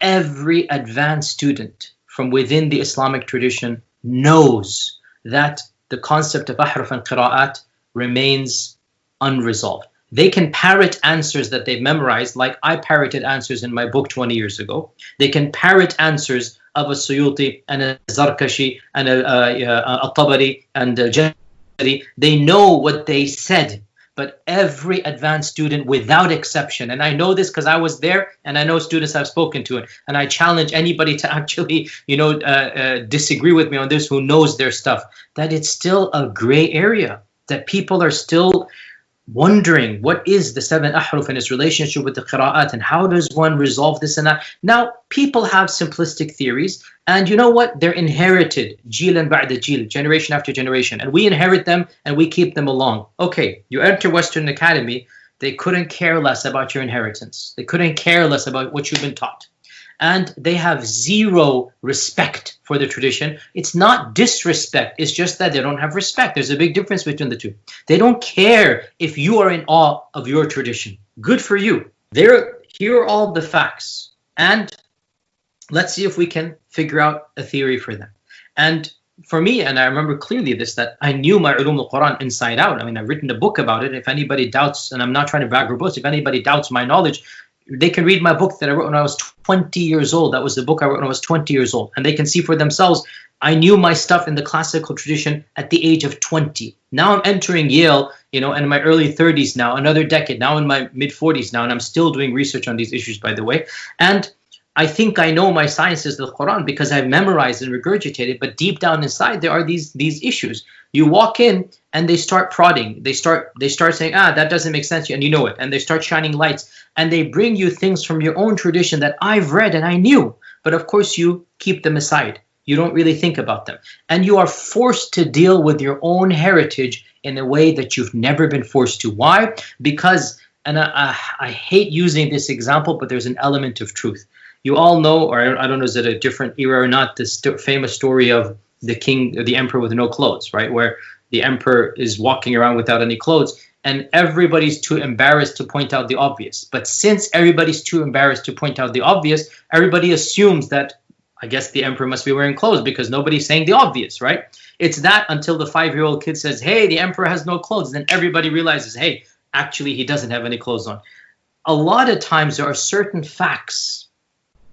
every advanced student from within the Islamic tradition knows that the concept of ahruf and qira'at remains unresolved. They can parrot answers that they've memorized, like I parroted answers in my book 20 years ago. They can parrot answers of a Suyuti and a Zarkashi and a Tabari and a Jazari. They know what they said, but every advanced student without exception, and I know this because I was there and I know students I've spoken to it, and I challenge anybody to actually, disagree with me on this who knows their stuff, that it's still a gray area, that people are still wondering what is the 7 ahruf and its relationship with the qira'at and how does one resolve this and that. Now, people have simplistic theories, and you know what? They're inherited, jilan ba'da jil, generation after generation, and we inherit them and we keep them along. Okay, you enter Western Academy, they couldn't care less about your inheritance. They couldn't care less about what you've been taught. And they have zero respect for the tradition. It's not disrespect. It's just that they don't have respect. There's a big difference between the two. They don't care if you are in awe of your tradition. Good for you. Here are all the facts. And let's see if we can figure out a theory for them. And for me, and I remember clearly this, that I knew my ulum al-Quran inside out. I mean, I've written a book about it. If anybody doubts, and I'm not trying to brag or boast, if anybody doubts my knowledge, they can read my book that I wrote when I was 20 years old. That was the book I wrote when I was 20 years old. And they can see for themselves, I knew my stuff in the classical tradition at the age of 20. Now I'm entering Yale, in my early 30s now, another decade, now in my mid 40s now, and I'm still doing research on these issues, by the way. And I think I know my sciences of the Quran because I've memorized and regurgitated, but deep down inside, there are these issues. You walk in and they start prodding. They start saying, that doesn't make sense, and you know it. And they start shining lights. And they bring you things from your own tradition that I've read and I knew. But of course, you keep them aside. You don't really think about them. And you are forced to deal with your own heritage in a way that you've never been forced to. Why? Because, and I hate using this example, but there's an element of truth. You all know, or I don't know, is it a different era or not, this famous story of the emperor with no clothes, right? Where the emperor is walking around without any clothes, and everybody's too embarrassed to point out the obvious. But since everybody's too embarrassed to point out the obvious, everybody assumes that, I guess, the emperor must be wearing clothes because nobody's saying the obvious, right? It's that until the 5-year-old kid says, hey, the emperor has no clothes. Then everybody realizes, hey, actually, he doesn't have any clothes on. A lot of times there are certain facts,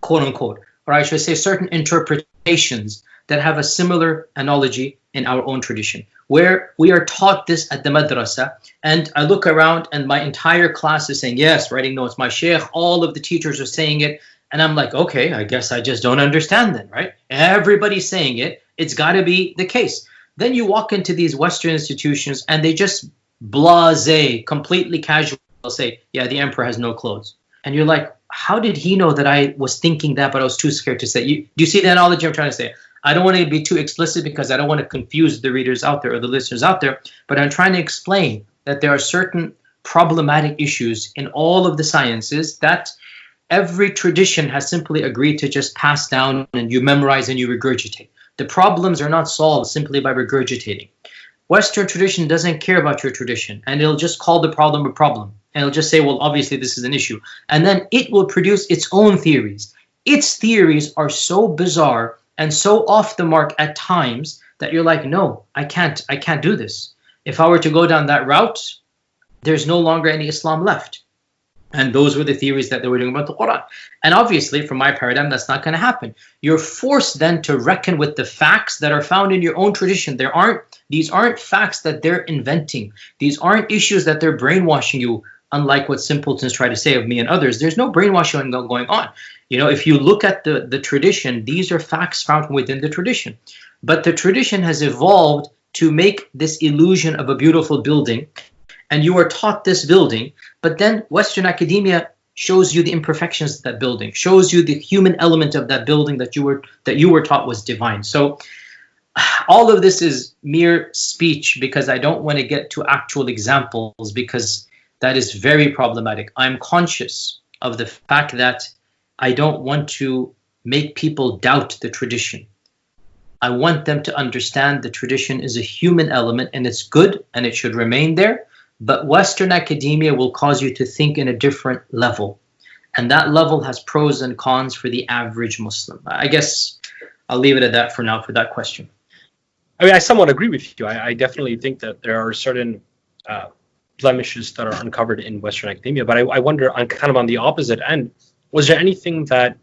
quote unquote, or I should say certain interpretations that have a similar analogy in our own tradition, where we are taught this at the madrasa, and I look around and my entire class is saying, yes, writing notes, my shaykh, all of the teachers are saying it, And I'm like, okay, I guess I just don't understand then, right? Everybody's saying it. It's got to be the case. Then you walk into these Western institutions and they just blasé, completely casual say, yeah, the emperor has no clothes. And you're like, how did he know that I was thinking that, but I was too scared to say? Do you see the analogy I'm trying to say? I don't want to be too explicit because I don't want to confuse the readers out there or the listeners out there, but I'm trying to explain that there are certain problematic issues in all of the sciences that every tradition has simply agreed to just pass down, and you memorize and you regurgitate. The problems are not solved simply by regurgitating. Western tradition doesn't care about your tradition, and it'll just call the problem a problem. And it'll just say, well, obviously this is an issue. And then it will produce its own theories. Its theories are so bizarre and so off the mark at times that you're like, no, I can't do this. If I were to go down that route, there's no longer any Islam left. And those were the theories that they were doing about the Quran. And obviously, from my paradigm, that's not going to happen. You're forced then to reckon with the facts that are found in your own tradition. These aren't facts that they're inventing. These aren't issues that they're brainwashing you, unlike what simpletons try to say of me and others. There's no brainwashing going on. You know, if you look at the tradition, these are facts found within the tradition. But the tradition has evolved to make this illusion of a beautiful building, and you are taught this building, but then Western academia shows you the imperfections of that building, shows you the human element of that building that you were taught was divine. So all of this is mere speech because I don't want to get to actual examples because that is very problematic. I'm conscious of the fact that I don't want to make people doubt the tradition. I want them to understand the tradition is a human element and it's good and it should remain there. But Western academia will cause you to think in a different level. And that level has pros and cons for the average Muslim. I guess I'll leave it at that for now for that question. I mean, I somewhat agree with you. I definitely think that there are certain blemishes that are uncovered in Western academia. But I wonder, on the opposite end, was there anything that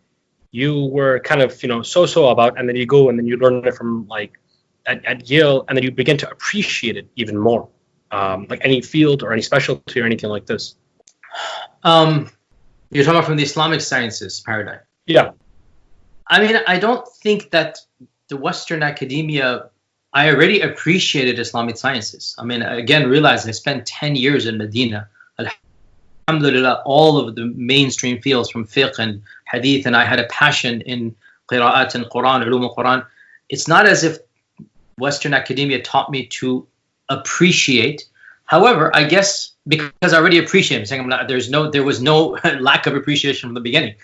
you were kind of, so-so about, and then you go and then you learn it from at Yale, and then you begin to appreciate it even more? Like any field or any specialty or anything like this? You're talking about from the Islamic sciences paradigm? Yeah. I mean, I don't think that the Western academia, I already appreciated Islamic sciences. I mean, again, realize I spent 10 years in Medina. Alhamdulillah, all of the mainstream fields from fiqh and hadith, and I had a passion in qira'at and Quran, ulum al-Quran. It's not as if Western academia taught me to appreciate. However, I guess because I already appreciate it, saying there was no lack of appreciation from the beginning.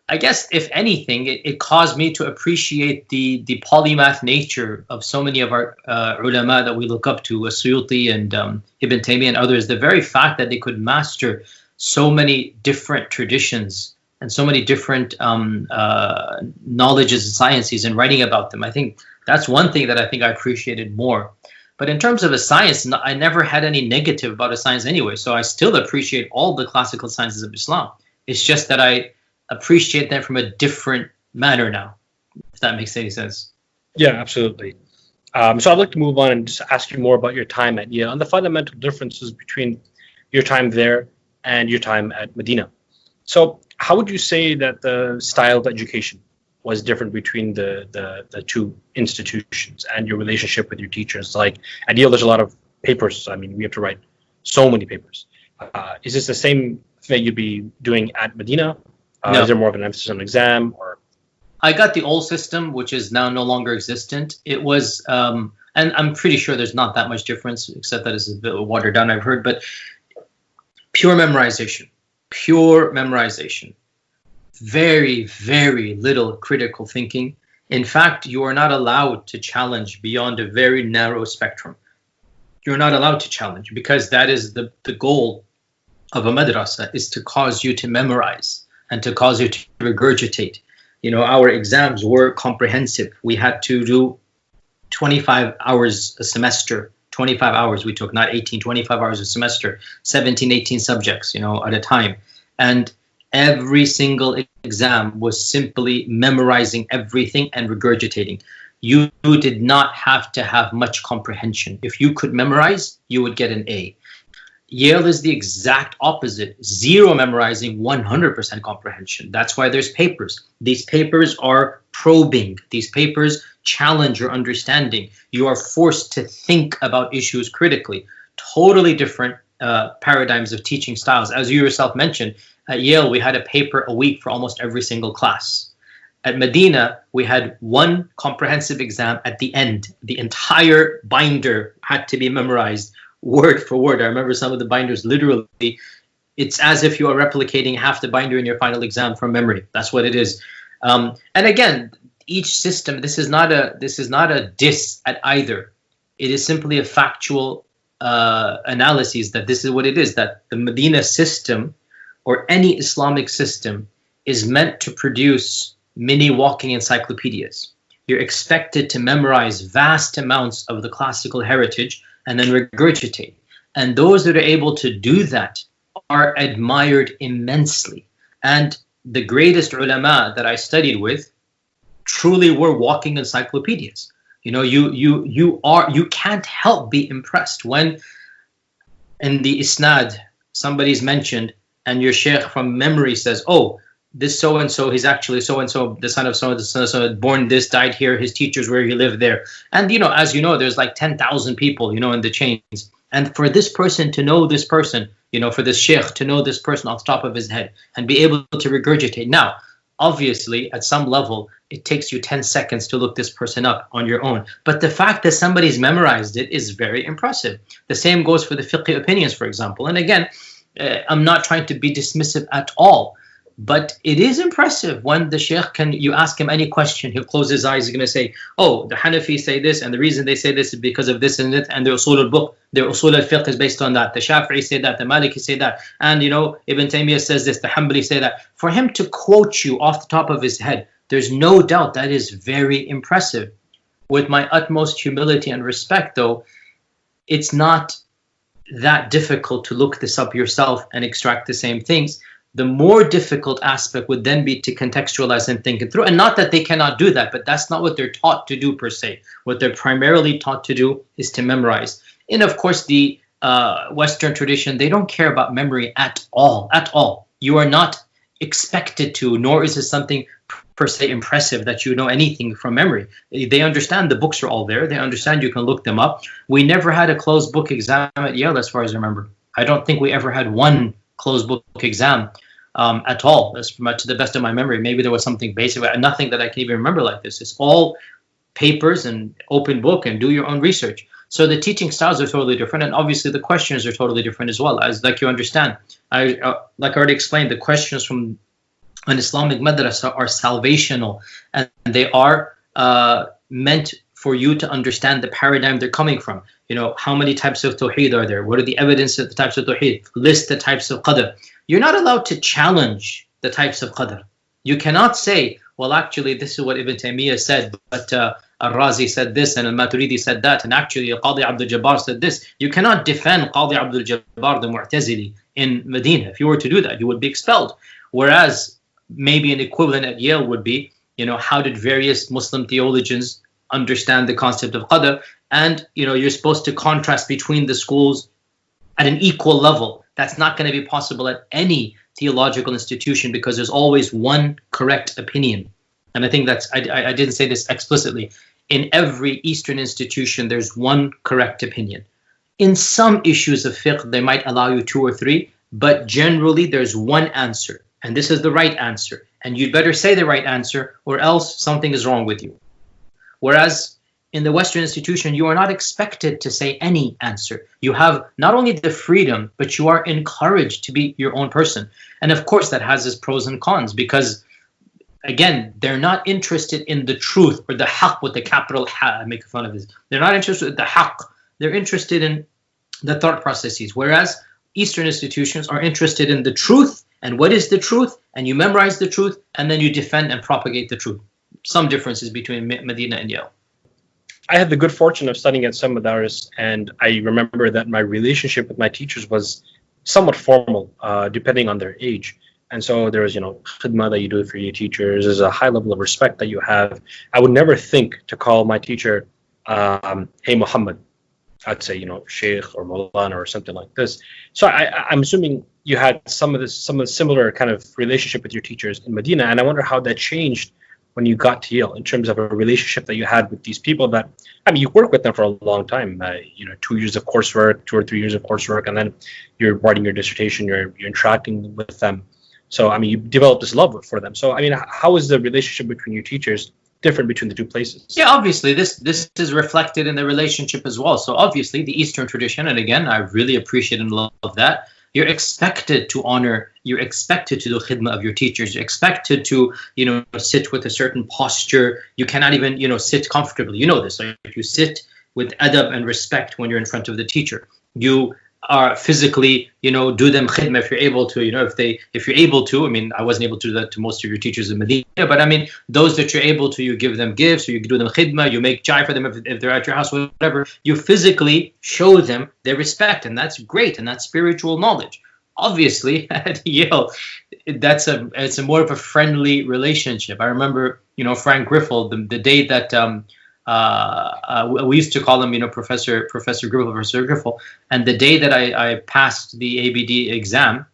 I guess if anything, it caused me to appreciate the polymath nature of so many of our ulama that we look up to, Suyuti and Ibn Taymiyyah and others. The very fact that they could master so many different traditions and so many different knowledges and sciences and writing about them, I think that's one thing that I think I appreciated more. But in terms of a science, I never had any negative about a science anyway. So I still appreciate all the classical sciences of Islam. It's just that I appreciate them from a different manner now, if that makes any sense. Yeah, absolutely. So I'd like to move on and just ask you more about your time at Yale and the fundamental differences between your time there and your time at Medina. So how would you say that the style of education was different between the two institutions and your relationship with your teachers? Like at Yale, there's a lot of papers. I mean, we have to write so many papers. Is this the same thing you'd be doing at Medina? No. Is there more of an emphasis on exam? Or I got the old system, which is now no longer existent. It was, and I'm pretty sure there's not that much difference, except that it's a bit watered down, I've heard, but pure memorization. Very, very little critical thinking. In fact, you are not allowed to challenge beyond a very narrow spectrum. You're not allowed to challenge because that is the goal of a madrasa, is to cause you to memorize and to cause you to regurgitate. Our exams were comprehensive. We had to do 25 hours a semester. 25 hours we took, not 18, 25 hours a semester, 17, 18 subjects, at a time. And every single exam was simply memorizing everything and regurgitating. You did not have to have much comprehension. If you could memorize, you would get an A. Yale is the exact opposite. Zero memorizing, 100% comprehension. That's why there's papers. These papers are probing. These papers challenge your understanding. You are forced to think about issues critically. Totally different paradigms of teaching styles. As you yourself mentioned, at Yale, we had a paper a week for almost every single class. At Medina, we had one comprehensive exam at the end. The entire binder had to be memorized word for word. I remember some of the binders literally, it's as if you are replicating half the binder in your final exam from memory. That's what it is. And again, each system, this is not a diss at either. It is simply a factual analysis that this is what it is, that the Medina system or any Islamic system is meant to produce mini walking encyclopedias. You're expected to memorize vast amounts of the classical heritage and then regurgitate. And those that are able to do that are admired immensely. And the greatest ulama that I studied with truly were walking encyclopedias. You know, you can't help be impressed when in the isnad somebody's mentioned and your sheikh from memory says, oh, this so-and-so, he's actually so-and-so, the son of so-and-so, born this, died here, his teachers where he lived there. And, you know, as you know, there's like 10,000 people, you know, in the chains. And for this person to know this person, you know, for this sheikh to know this person off the top of his head and be able to regurgitate. Now, obviously, at some level, it takes you 10 seconds to look this person up on your own. But the fact that somebody's memorized it is very impressive. The same goes for the fiqh opinions, for example. And again, I'm not trying to be dismissive at all. But it is impressive when the sheikh you ask him any question, he'll close his eyes, he's going to say, oh, the Hanafi say this, and the reason they say this is because of this and that, and their usul al-book, their usul al-fiqh is based on that. The Shafi'i say that, the Maliki say that, and, you know, Ibn Taymiyyah says this, the Hanbali say that. For him to quote you off the top of his head, there's no doubt that is very impressive. With my utmost humility and respect, though, it's not that difficult to look this up yourself and extract the same things. The more difficult aspect would then be to contextualize and think it through. And not that they cannot do that, but that's not what they're taught to do per se. What they're primarily taught to do is to memorize. And of course, the Western tradition, they don't care about memory at all, at all. You are not expected to, nor is it something per se impressive that you know anything from memory. They understand the books are all there. They understand you can look them up. We never had a closed book exam at Yale, as far as I remember. I don't think we ever had one closed book exam at all. That's to the best of my memory. Maybe there was something basic, but nothing that I can even remember like this. It's all papers and open book and do your own research. So the teaching styles are totally different, and obviously the questions are totally different as well. As like you understand, like I already explained, the questions from an Islamic madrasa are salvational, and they are meant for you to understand the paradigm they're coming from. You know, how many types of tawheed are there? What are the evidence of the types of tawheed? List the types of qadr. You're not allowed to challenge the types of qadr. You cannot say, well, actually, this is what Ibn Taymiyyah said, but Al-Razi said this, and Al-Maturidi said that, and actually Qadi Abdul Jabbar said this. You cannot defend Qadi Abdul Jabbar, the Mu'tazili, in Medina. If you were to do that, you would be expelled. Whereas maybe an equivalent at Yale would be, you know, how did various Muslim theologians understand the concept of qadr? And, you know, you're supposed to contrast between the schools at an equal level. That's not going to be possible at any theological institution because there's always one correct opinion. And I think that's, I didn't say this explicitly. In every Eastern institution, there's one correct opinion. In some issues of fiqh, they might allow you 2 or 3, but generally there's one answer. And this is the right answer. And you'd better say the right answer or else something is wrong with you. Whereas in the Western institution, you are not expected to say any answer. You have not only the freedom, but you are encouraged to be your own person. And of course, that has its pros and cons because, again, they're not interested in the truth or the haqq with the capital ha. I make fun of this. They're not interested in the haqq. They're interested in the thought processes. Whereas Eastern institutions are interested in the truth and what is the truth, and you memorize the truth, and then you defend and propagate the truth. Some differences between Medina and Yale. I had the good fortune of studying at some madaris, and I remember that my relationship with my teachers was somewhat formal, depending on their age. And so there was, you know, khidmah that you do for your teachers. There's a high level of respect that you have. I would never think to call my teacher, hey, Muhammad. I'd say, Shaykh or Maulana or something like this. So I'm assuming you had some of the similar kind of relationship with your teachers in Medina, and I wonder how that changed when you got to Yale in terms of a relationship that you had with these people that, I mean, you work with them for a long time, 2 years of coursework, 2 or 3 years of coursework, and then you're writing your dissertation, you're interacting with them. So, I mean, you develop this love for them. So, I mean, how is the relationship between your teachers different between the two places? Yeah, obviously, this is reflected in the relationship as well. So obviously, the Eastern tradition, and again, I really appreciate and love that. You're expected to honor, you're expected to do khidmah of your teachers. You're expected to, sit with a certain posture. You cannot even, sit comfortably. You know this. Like, if you sit with adab and respect when you're in front of the teacher, you are physically, do them khidmah if you're able to, if you're able to. I mean, I wasn't able to do that to most of your teachers in Medina, but I mean, those that you're able to, you give them gifts, or you do them khidmah, you make chai for them if they're at your house, whatever. You physically show them their respect, and that's great, and that's spiritual knowledge. Obviously, at Yale, it's a more of a friendly relationship. I remember, Frank Griffel, the day that we used to call him, Professor Griffel. And the day that I passed the ABD exam,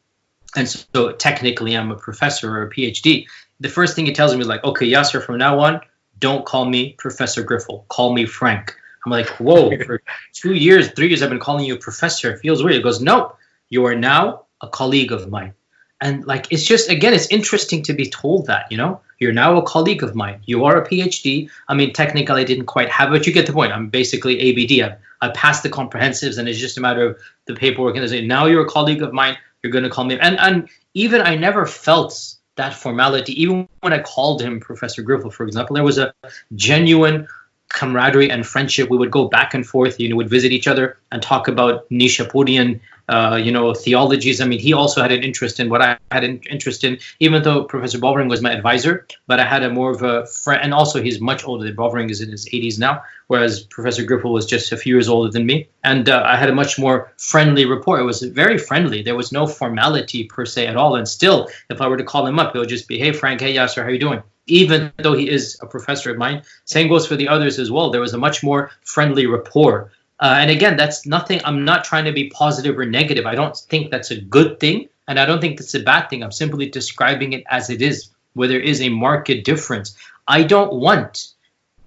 and so technically I'm a professor or a PhD, the first thing he tells me is like, okay, Yasir, from now on, don't call me Professor Griffel, call me Frank. I'm like, whoa, for 2 years, 3 years, I've been calling you professor. It feels weird. He goes, no, you are now a colleague of mine. And like, it's just, again, it's interesting to be told that, you're now a colleague of mine. You are a PhD. I mean, technically I didn't quite have it, but you get the point. I'm basically ABD. I passed the comprehensives, and it's just a matter of the paperwork. And they say, now you're a colleague of mine. You're going to call me. And even I never felt that formality. Even when I called him Professor Griffel, for example, there was a genuine camaraderie and friendship. We would go back and forth, would visit each other and talk about Nishapurian theologies. I mean, he also had an interest in what I had an interest in, even though Professor Bovering was my advisor, but I had a more of a friend, and also he's much older. Bovering is in his 80s now, whereas Professor Griffel was just a few years older than me. And I had a much more friendly rapport. It was very friendly. There was no formality per se at all. And still, if I were to call him up, it would just be, hey, Frank, hey, Yasir, how are you doing? Even though he is a professor of mine. Same goes for the others as well. There was a much more friendly rapport. And again, that's nothing. I'm not trying to be positive or negative. I don't think that's a good thing, and I don't think that's a bad thing. I'm simply describing it as it is, where there is a marked difference. I don't want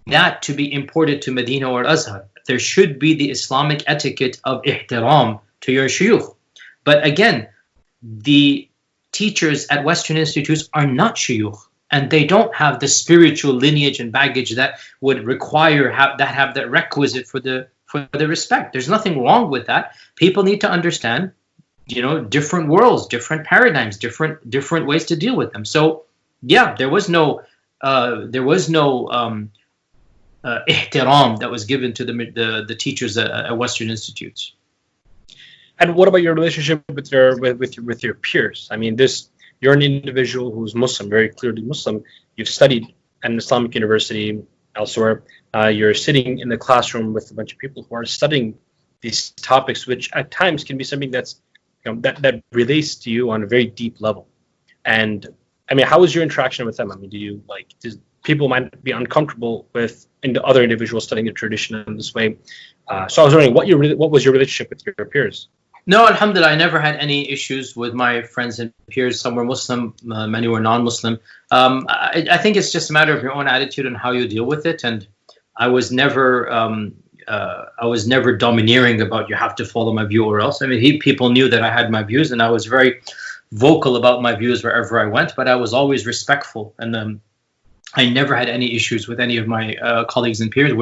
that to be imported to Medina or Azhar. There should be the Islamic etiquette of ihtiram to your shuyukh. But again, the teachers at Western institutes are not shuyukh, and they don't have the spiritual lineage and baggage that would require have that requisite for the respect. There's nothing wrong with that. People need to understand, different worlds, different paradigms, different ways to deal with them. So, yeah, there was no ihtiram that was given to the teachers at Western institutes. And what about your relationship with your peers? I mean, you're an individual who's Muslim, very clearly Muslim. You've studied at an Islamic university elsewhere. You're sitting in the classroom with a bunch of people who are studying these topics, which at times can be something that's that relates to you on a very deep level. And I mean, how is your interaction with them? I mean, does people might be uncomfortable with other individuals studying the tradition in this way? So I was wondering, what was your relationship with your peers? No, alhamdulillah, I never had any issues with my friends and peers. Some were Muslim, many were non-Muslim. I think it's just a matter of your own attitude and how you deal with it. And I was never domineering about you have to follow my view or else. I mean, people knew that I had my views, and I was very vocal about my views wherever I went. But I was always respectful, and I never had any issues with any of my colleagues and peers.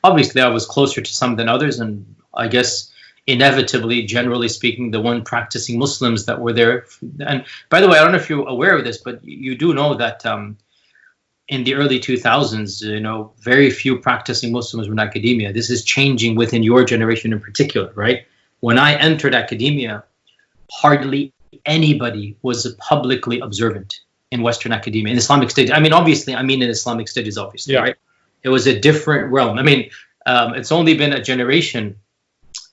Obviously I was closer to some than others, and I guess inevitably, generally speaking, the one practicing Muslims that were there. And by the way, I don't know if you're aware of this, but you do know that in the early 2000s, very few practicing Muslims were in academia. This is changing within your generation in particular, right? When I entered academia, hardly anybody was publicly observant in Western academia, in Islamic studies. I mean, obviously, in Islamic studies, obviously, yeah. Right? It was a different realm. I mean, it's only been a generation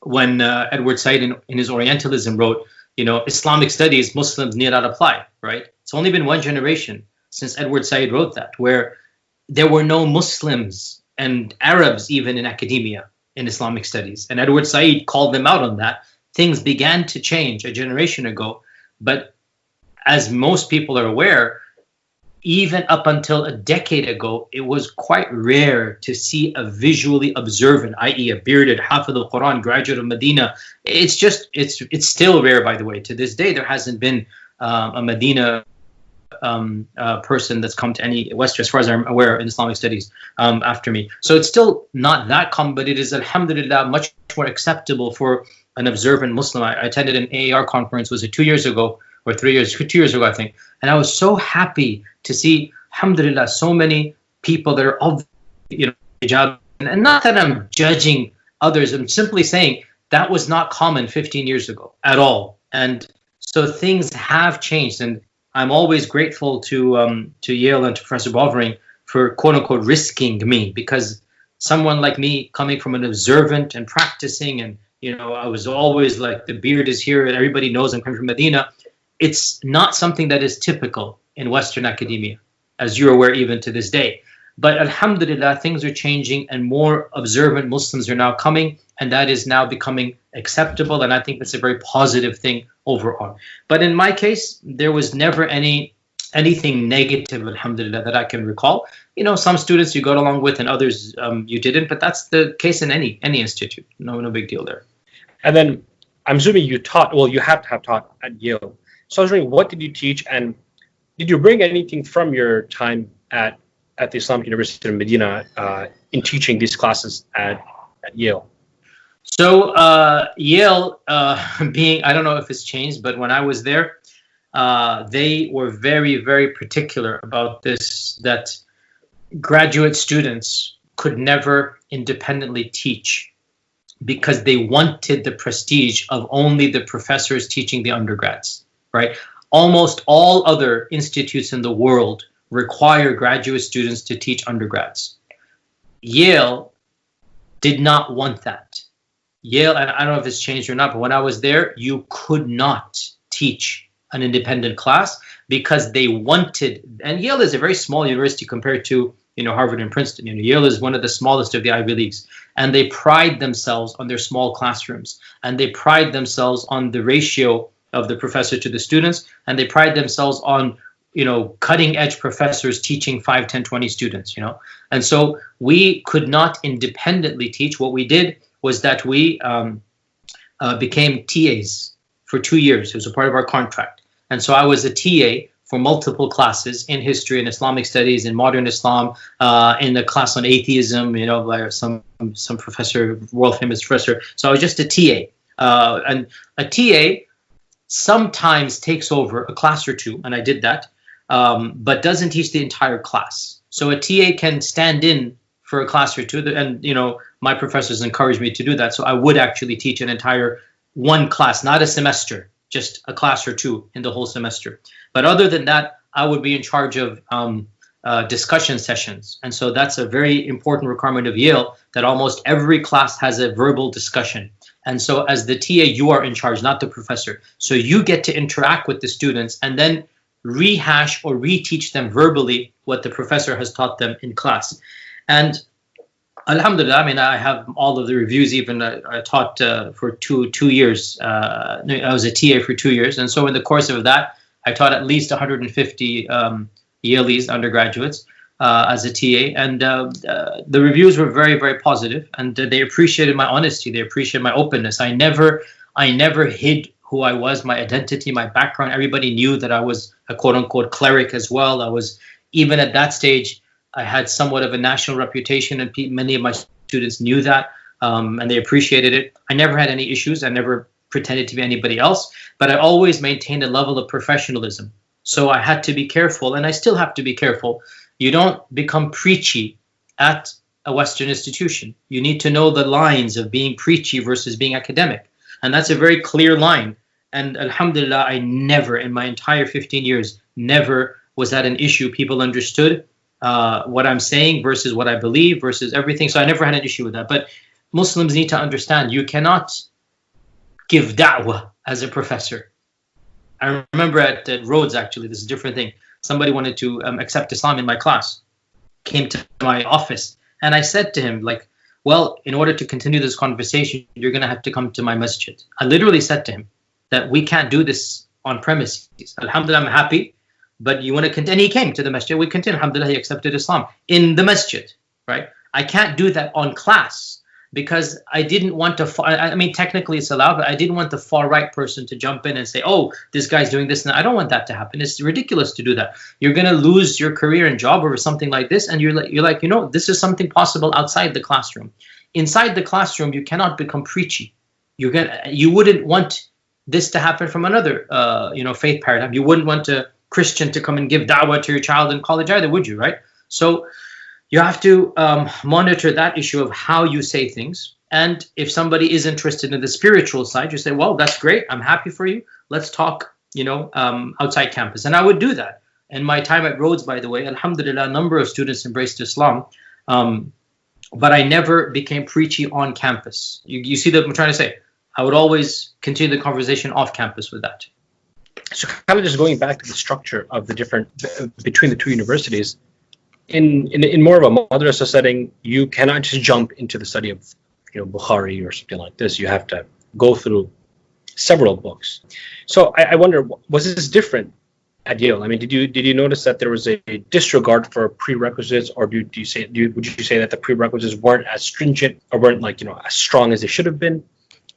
when Edward Said in his Orientalism wrote, Islamic studies, Muslims need not apply, right? It's only been one generation since Edward Said wrote that, where there were no Muslims and Arabs even in academia. in Islamic studies. And Edward Said called them out on that. Things began to change a generation ago. But as most people are aware, even up until a decade ago, it was quite rare to see a visually observant, i.e. a bearded Hafid al-Quran graduate of Medina. It's still rare, by the way. To this day, there hasn't been a Medina person that's come to any Western, as far as I'm aware, in Islamic studies after me. So it's still not that common, but it is, alhamdulillah, much more acceptable for an observant Muslim. I attended an AAR conference, was it 2 years ago or 2 years ago, I think. And I was so happy to see, alhamdulillah, so many people that are of, hijab. And not that I'm judging others, I'm simply saying that was not common 15 years ago at all. And so things have changed. And I'm always grateful to Yale and to Professor Bovering for quote unquote risking me, because someone like me coming from an observant and practicing, and I was always like, the beard is here and everybody knows I'm coming from Medina. It's not something that is typical in Western academia, as you're aware even to this day. But alhamdulillah, things are changing and more observant Muslims are now coming, and that is now becoming acceptable, and I think that's a very positive thing overall. But in my case, there was never anything negative, alhamdulillah, that I can recall. Some students you got along with and others you didn't, but that's the case in any institute. No big deal there. And then I'm assuming you taught, well, you have to have taught at Yale. So I was wondering, what did you teach, and did you bring anything from your time at the Islamic University of Medina in teaching these classes at Yale? So Yale, being, I don't know if it's changed, but when I was there, they were very, very particular about this, that graduate students could never independently teach, because they wanted the prestige of only the professors teaching the undergrads, right? Almost all other institutes in the world require graduate students to teach undergrads. Yale did not want that. Yale, and I don't know if it's changed or not, but when I was there, you could not teach an independent class because they wanted, and Yale is a very small university compared to Harvard and Princeton. Yale is one of the smallest of the Ivy Leagues, and they pride themselves on their small classrooms, and they pride themselves on the ratio of the professor to the students, and they pride themselves on cutting edge professors teaching 5, 10, 20 students, and so we could not independently teach. What we did was that we became TAs for 2 years. It was a part of our contract. And so I was a TA for multiple classes in history and Islamic studies, in modern Islam, in the class on atheism, by some professor, world famous professor. So I was just a TA. And a TA sometimes takes over a class or two, and I did that, but doesn't teach the entire class. So a TA can stand in for a class or two, and my professors encouraged me to do that. So I would actually teach an entire one class, not a semester, just a class or two in the whole semester. But other than that, I would be in charge of discussion sessions. And so that's a very important requirement of Yale, that almost every class has a verbal discussion. And so as the TA, you are in charge, not the professor. So you get to interact with the students and then rehash or reteach them verbally what the professor has taught them in class. And alhamdulillah, I have all of the reviews. Even I taught for two years. I was a TA for 2 years. And so in the course of that, I taught at least 150 Yalees, undergraduates, as a TA. And the reviews were very, very positive. And they appreciated my honesty. They appreciated my openness. I never hid who I was, my identity, my background. Everybody knew that I was a quote unquote cleric as well. I was, even at that stage, I had somewhat of a national reputation, and many of my students knew that, and they appreciated it. I never had any issues. I never pretended to be anybody else, but I always maintained a level of professionalism. So I had to be careful, and I still have to be careful. You don't become preachy at a Western institution. You need to know the lines of being preachy versus being academic. And that's a very clear line. And alhamdulillah, I never, in my entire 15 years, never was that an issue. People understood what I'm saying versus what I believe versus everything. So I never had an issue with that. But Muslims need to understand, you cannot give da'wah as a professor. I remember at Rhodes, actually, this is a different thing. Somebody wanted to accept Islam in my class, came to my office, and I said to him, like, well, in order to continue this conversation, you're going to have to come to my masjid. I literally said to him that we can't do this on premises. Alhamdulillah, I'm happy, but you want to continue? And he came to the masjid. We continued. Alhamdulillah, he accepted Islam in the masjid, right? I can't do that on class because I didn't want to, I mean, technically it's allowed, but I didn't want the far right person to jump in and say, oh, this guy's doing this. And I don't want that to happen. It's ridiculous to do that. You're going to lose your career and job over something like this. And you're like, you know, this is something possible outside the classroom. Inside the classroom, you cannot become preachy. You wouldn't want this to happen from another, faith paradigm. You wouldn't want a Christian to come and give da'wah to your child in college either, would you, right? So you have to monitor that issue of how you say things. And if somebody is interested in the spiritual side, you say, well, that's great. I'm happy for you. Let's talk, outside campus. And I would do that. In my time at Rhodes, by the way, alhamdulillah, a number of students embraced Islam. But I never became preachy on campus. You see what I'm trying to say? I would always continue the conversation off campus with that. So kind of just going back to the structure of the different, between the two universities, in more of a madrasa setting, you cannot just jump into the study of Bukhari or something like this. You have to go through several books. So I wonder, was this different at Yale? I mean, did you notice that there was a disregard for prerequisites, or would you say that the prerequisites weren't as stringent or weren't as strong as they should have been?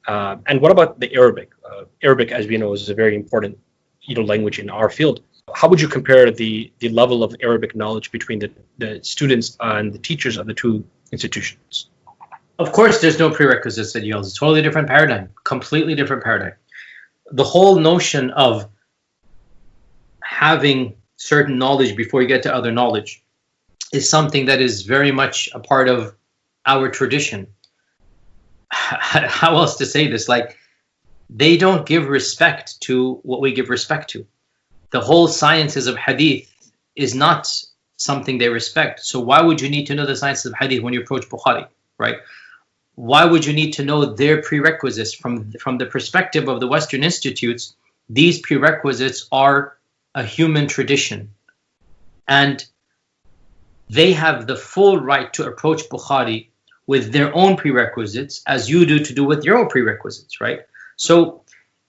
And what about the Arabic? Arabic, as we know, is a very important language in our field. How would you compare the level of Arabic knowledge between the students and the teachers of the two institutions? Of course, there's no prerequisites at Yale. It's a totally different paradigm, completely different paradigm. The whole notion of having certain knowledge before you get to other knowledge is something that is very much a part of our tradition. How else to say this? Like, they don't give respect to what we give respect to. The whole sciences of hadith is not something they respect. So why would you need to know the sciences of hadith when you approach Bukhari, right? Why would you need to know their prerequisites? From the perspective of the Western institutes, these prerequisites are a human tradition. And they have the full right to approach Bukhari with their own prerequisites, as you do with your own prerequisites, right? So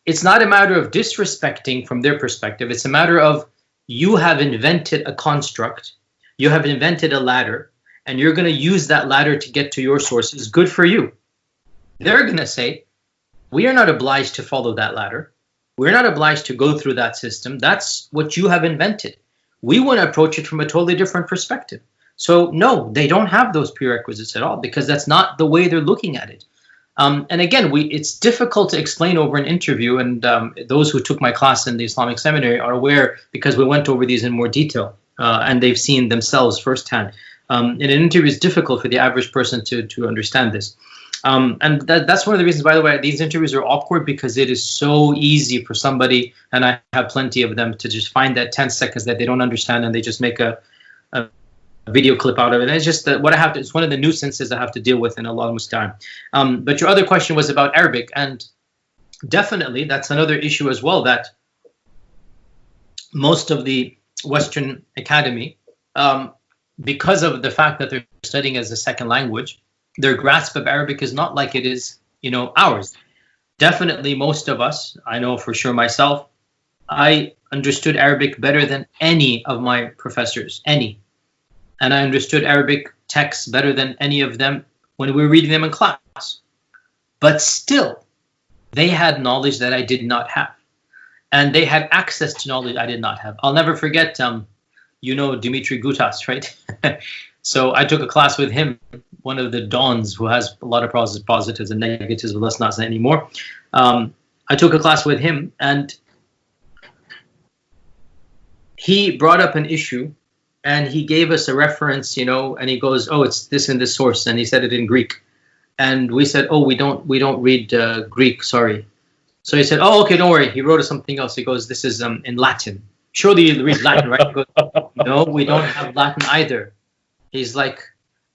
it's not a matter of disrespecting from their perspective. It's a matter of, you have invented a construct, you have invented a ladder, and you're going to use that ladder to get to your sources. Good for you. They're going to say, we are not obliged to follow that ladder. We're not obliged to go through that system. That's what you have invented. We want to approach it from a totally different perspective. So no, they don't have those prerequisites at all, because that's not the way they're looking at it. And again, it's difficult to explain over an interview, and those who took my class in the Islamic seminary are aware, because we went over these in more detail, and they've seen themselves firsthand. In an interview, it's difficult for the average person to understand this. And that's one of the reasons, by the way, these interviews are awkward, because it is so easy for somebody, and I have plenty of them, to just find that 10 seconds that they don't understand, and they just make a video clip out of it. And it's just that it's one of the nuisances I have to deal with in Allah Musta'an. But your other question was about Arabic, and definitely that's another issue as well, that most of the Western academy, because of the fact that they're studying as a second language, their grasp of Arabic is not like it is, ours. Definitely most of us, I know for sure myself, I understood Arabic better than any of my professors, and I understood Arabic texts better than any of them when we were reading them in class. But still, they had knowledge that I did not have. And they had access to knowledge I did not have. I'll never forget, Dimitri Gutas, right? So I took a class with him, one of the dons who has a lot of positives and negatives, but let's not say anymore. I took a class with him, and he brought up an issue, and he gave us a reference, and he goes, oh, it's this in this source, and he said it in Greek. And we said, oh, we don't read Greek, sorry. So he said, oh, okay, don't worry. He wrote us something else. He goes, this is in Latin. Surely you read Latin, right? He goes, no, we don't have Latin either. He's like,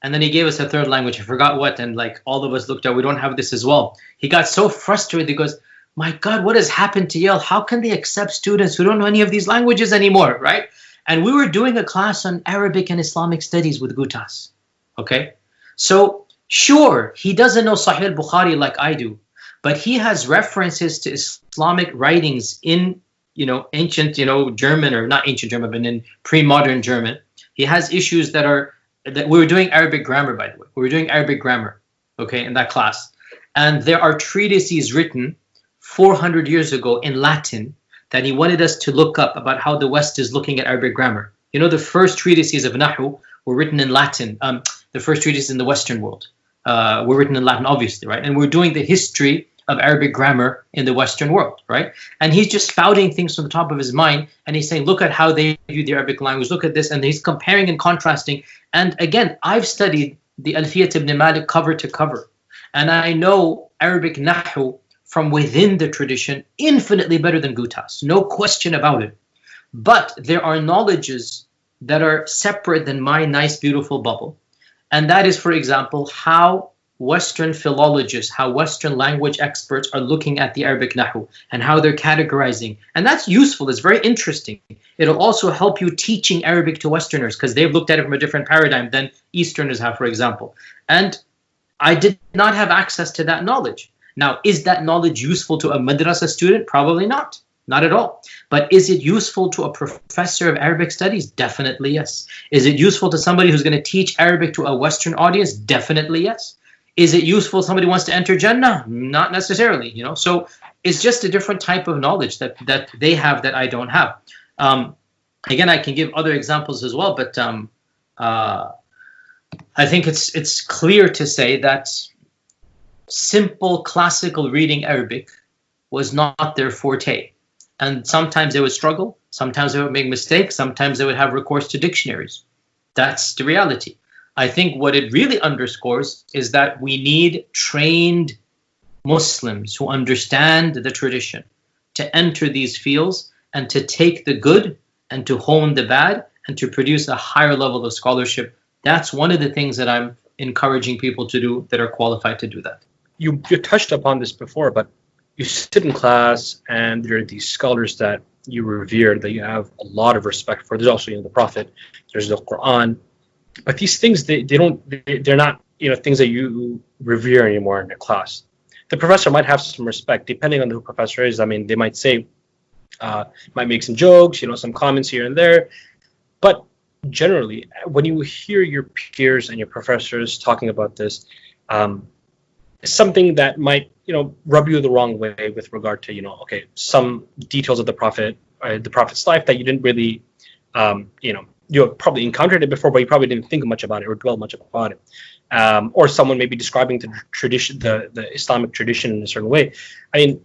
and then he gave us a third language. I forgot what, and like all of us looked at, we don't have this as well. He got so frustrated. He goes, my God, what has happened to Yale? How can they accept students who don't know any of these languages anymore, right? And we were doing a class on Arabic and Islamic studies with Gutas, okay? So Sure, he doesn't know Sahih al-Bukhari like I do, but he has references to Islamic writings in, ancient, German, or not ancient German, but in pre-modern German. He has issues that we were doing Arabic grammar, by the way. We were doing Arabic grammar, okay, in that class. And there are treatises written 400 years ago in Latin that he wanted us to look up about how the West is looking at Arabic grammar. The first treatises of Nahu were written in Latin. The first treatises in the Western world were written in Latin, obviously, right? And we're doing the history of Arabic grammar in the Western world, right? And he's just spouting things from the top of his mind, and he's saying, look at how they view the Arabic language, look at this, and he's comparing and contrasting. And again, I've studied the Alfiyat ibn Malik cover to cover, and I know Arabic Nahu from within the tradition infinitely better than Gutas, no question about it. But there are knowledges that are separate than my nice, beautiful bubble. And that is, for example, how Western philologists, how Western language experts are looking at the Arabic Nahu and how they're categorizing. And that's useful, it's very interesting. It'll also help you teaching Arabic to Westerners because they've looked at it from a different paradigm than Easterners have, for example. And I did not have access to that knowledge. Now, is that knowledge useful to a madrasa student? Probably not. Not at all. But is it useful to a professor of Arabic studies? Definitely yes. Is it useful to somebody who's going to teach Arabic to a Western audience? Definitely yes. Is it useful if somebody wants to enter Jannah? Not necessarily, So it's just a different type of knowledge that they have that I don't have. Again, I can give other examples as well, but I think it's clear to say that simple classical reading Arabic was not their forte. And sometimes they would struggle, sometimes they would make mistakes, sometimes they would have recourse to dictionaries. That's the reality. I think what it really underscores is that we need trained Muslims who understand the tradition to enter these fields and to take the good and to hone the bad and to produce a higher level of scholarship. That's one of the things that I'm encouraging people to do that are qualified to do that. You touched upon this before, but you sit in class and there are these scholars that you revere, that you have a lot of respect for. There's also, the Prophet, there's the Quran, but these things they're not things that you revere anymore in the class. The professor might have some respect depending on who the professor is. I mean, they might say, might make some jokes, some comments here and there, but generally, when you hear your peers and your professors talking about this, something that might rub you the wrong way with regard to some details of the Prophet's life that you didn't really you have probably encountered it before, but you probably didn't think much about it or dwell much about it, or someone may be describing the tradition, the Islamic tradition in a certain way. I mean,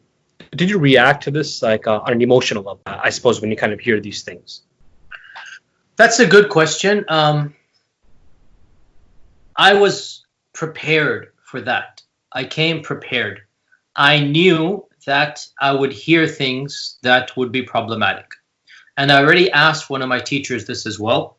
did you react to this on an emotional level, I suppose, when you kind of hear these things? That's a good question. I was prepared for that. I came prepared. I knew that I would hear things that would be problematic. And I already asked one of my teachers this as well,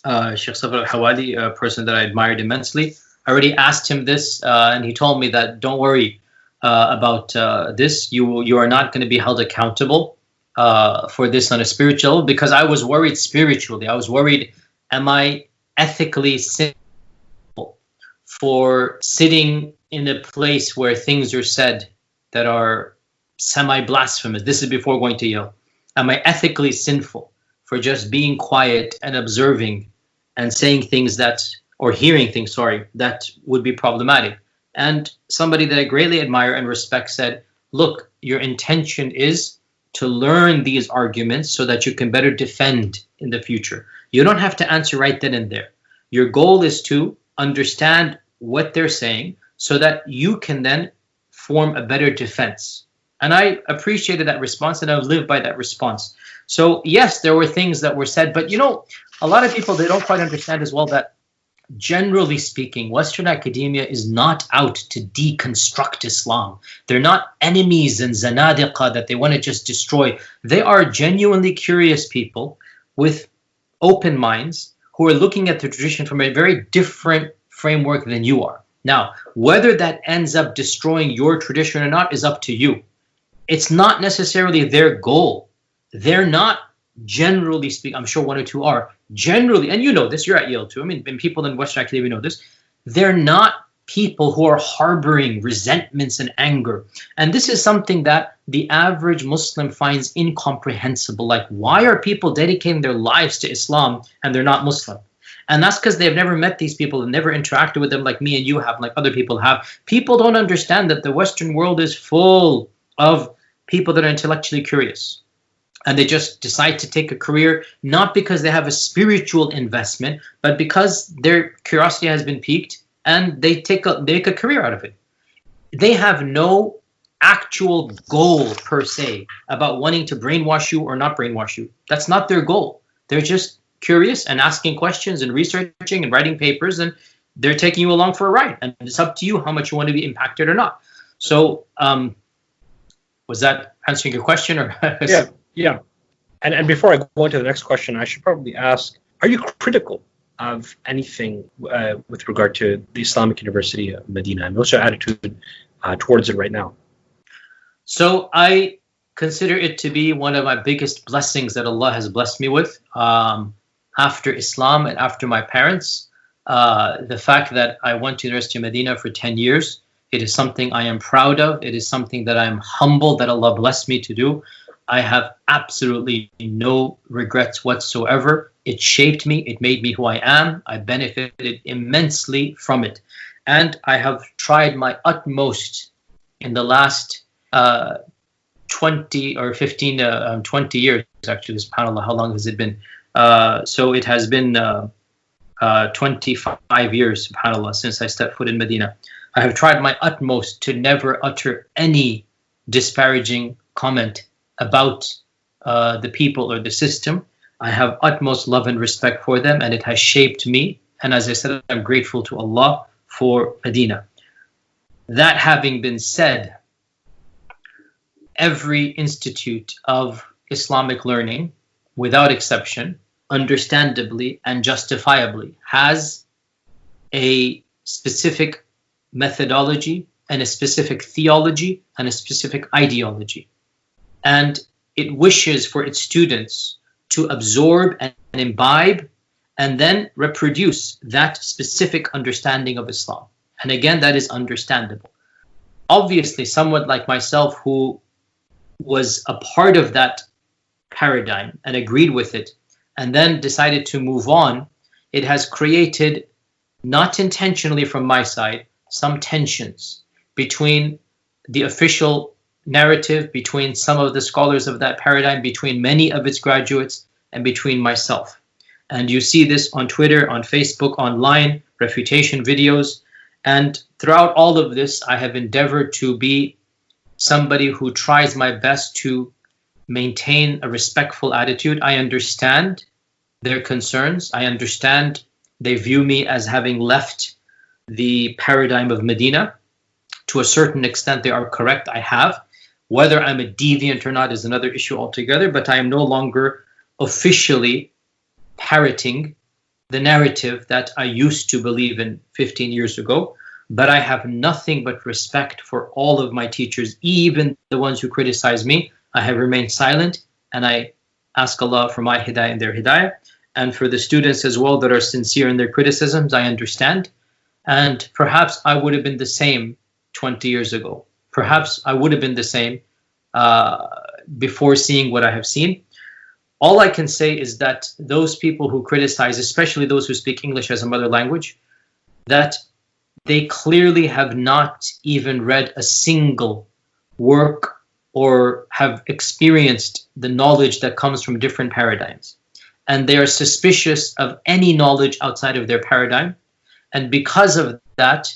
Shaykh Safar al-Hawali, a person that I admired immensely. I already asked him this, and he told me that don't worry about this. You are not going to be held accountable for this on a spiritual level, because I was worried spiritually. I was worried, am I ethically sinful for sitting in a place where things are said that are semi-blasphemous? This is before going to Yale. Am I ethically sinful for just being quiet and observing and saying things or hearing things, that would be problematic? And somebody that I greatly admire and respect said, look, your intention is to learn these arguments so that you can better defend in the future. You don't have to answer right then and there. Your goal is to understand what they're saying so that you can then form a better defense. And I appreciated that response, and I've lived by that response. So yes, there were things that were said, but a lot of people, they don't quite understand as well that generally speaking, Western academia is not out to deconstruct Islam. They're not enemies and zanadiqa that they want to just destroy. They are genuinely curious people with open minds who are looking at the tradition from a very different framework than you are. Now, whether that ends up destroying your tradition or not is up to you. It's not necessarily their goal. They're not, generally speaking, I'm sure one or two are, generally, and you know this, you're at Yale too, I mean, and people in Western academia know this, they're not people who are harboring resentments and anger. And this is something that the average Muslim finds incomprehensible. Like, why are people dedicating their lives to Islam and they're not Muslim? And that's because they've never met these people and never interacted with them like me and you have, like other people have. People don't understand that the Western world is full of people that are intellectually curious. And they just decide to take a career, not because they have a spiritual investment, but because their curiosity has been piqued and they make a career out of it. They have no actual goal per se about wanting to brainwash you or not brainwash you. That's not their goal. They're just curious and asking questions and researching and writing papers, and they're taking you along for a ride. And it's up to you how much you want to be impacted or not. So was that answering your question? Or Yeah. And before I go into the next question, I should probably ask, are you critical of anything with regard to the Islamic University of Medina? And what's your attitude towards it right now? So I consider it to be one of my biggest blessings that Allah has blessed me with. After Islam and after my parents, the fact that I went to the University of Medina for 10 years, it is something I am proud of. It is something that I am humbled that Allah blessed me to do. I have absolutely no regrets whatsoever. It shaped me. It made me who I am. I benefited immensely from it. And I have tried my utmost in the last 20 or 15, 20 years, actually, subhanAllah, how long has it been? So it has been 25 years, subhanAllah, since I stepped foot in Medina. I have tried my utmost to never utter any disparaging comment about the people or the system. I have utmost love and respect for them, and it has shaped me. And as I said, I'm grateful to Allah for Medina. That having been said, every institute of Islamic learning, without exception, understandably and justifiably, has a specific methodology and a specific theology and a specific ideology. And it wishes for its students to absorb and imbibe and then reproduce that specific understanding of Islam. And again, that is understandable. Obviously, someone like myself who was a part of that paradigm and agreed with it and then decided to move on, it has created, not intentionally from my side, some tensions between the official narrative, between some of the scholars of that paradigm, between many of its graduates, and between myself. And you see this on Twitter, on Facebook, online, refutation videos. And throughout all of this, I have endeavored to be somebody who tries my best to maintain a respectful attitude. I understand their concerns. I understand they view me as having left the paradigm of Medina. To a certain extent, they are correct. I have. Whether I'm a deviant or not is another issue altogether, but I am no longer officially parroting the narrative that I used to believe in 15 years ago. But I have nothing but respect for all of my teachers, even the ones who criticize me. I have remained silent, and I ask Allah for my hidayah and their hidayah. And for the students as well that are sincere in their criticisms, I understand. And perhaps I would have been the same 20 years ago. Perhaps I would have been the same before seeing what I have seen. All I can say is that those people who criticize, especially those who speak English as a mother language, that they clearly have not even read a single work or have experienced the knowledge that comes from different paradigms. And they are suspicious of any knowledge outside of their paradigm. And because of that,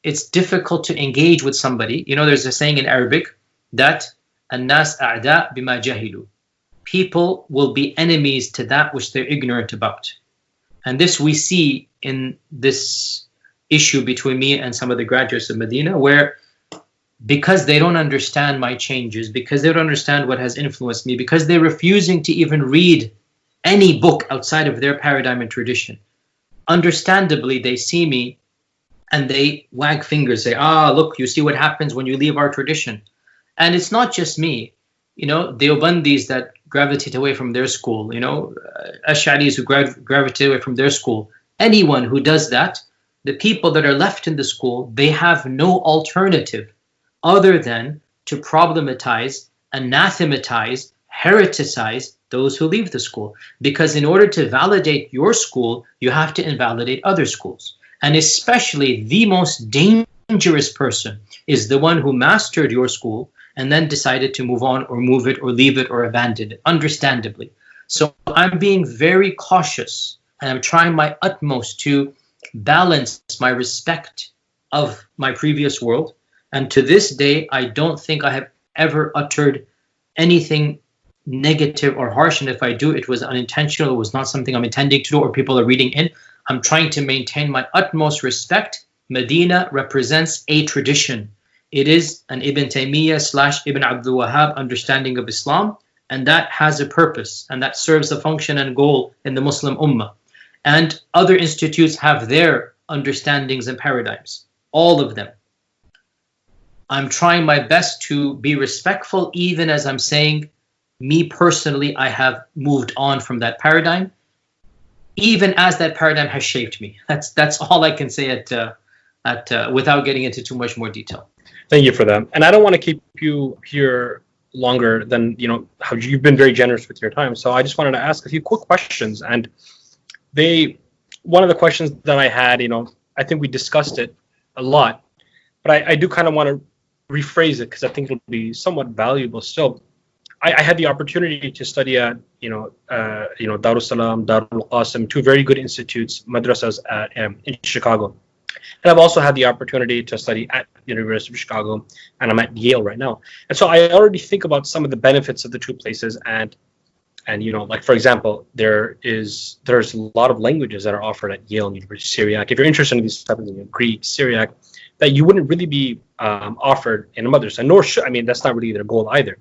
it's difficult to engage with somebody. You know, there's a saying in Arabic that الناس أعداء بما جهلوا. People will be enemies to that which they're ignorant about. And this we see in this issue between me and some of the graduates of Medina, where because they don't understand my changes, because they don't understand what has influenced me, because they're refusing to even read any book outside of their paradigm and tradition, understandably they see me and they wag fingers, say, look, you see what happens when you leave our tradition. And it's not just me, you know, Deobandis that gravitate away from their school, you know, Ash'aris who gravitate away from their school. Anyone who does that, the people that are left in the school, they have no alternative other than to problematize, anathematize, hereticize those who leave the school. Because in order to validate your school, you have to invalidate other schools. And especially the most dangerous person is the one who mastered your school and then decided to move on or move it or leave it or abandon it, understandably. So I'm being very cautious, and I'm trying my utmost to balance my respect of my previous world. And to this day, I don't think I have ever uttered anything negative or harsh. And if I do, it was unintentional. It was not something I'm intending to do or people are reading in. I'm trying to maintain my utmost respect. Medina represents a tradition. It is an Ibn Taymiyyah / Ibn Abdul Wahhab understanding of Islam. And that has a purpose, and that serves a function and goal in the Muslim Ummah. And other institutes have their understandings and paradigms, all of them. I'm trying my best to be respectful, even as I'm saying, me personally, I have moved on from that paradigm, even as that paradigm has shaped me. That's all I can say without getting into too much more detail. Thank you for that. And I don't want to keep you here longer than, how you've been very generous with your time. So I just wanted to ask a few quick questions. And one of the questions that I had, I think we discussed it a lot, but I do kind of want to rephrase it because I think it'll be somewhat valuable still. I had the opportunity to study at, Darus Salam, Darul Qasim, two very good institutes, madrasas in Chicago. And I've also had the opportunity to study at the University of Chicago, and I'm at Yale right now. And so I already think about some of the benefits of the two places. And like, for example, there's a lot of languages that are offered at Yale University, Syriac. If you're interested in these types of things, Greek, Syriac, that you wouldn't really be offered in a madrasa, nor should, that's not really their goal either.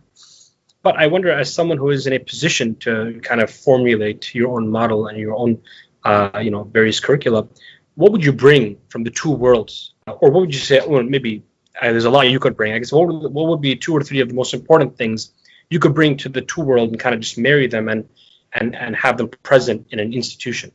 But I wonder, as someone who is in a position to kind of formulate your own model and your own, various curricula, what would you bring from the two worlds? Or what would you say, well, maybe there's a lot you could bring. I guess what would be 2 or 3 of the most important things you could bring to the two worlds and kind of just marry them and have them present in an institution?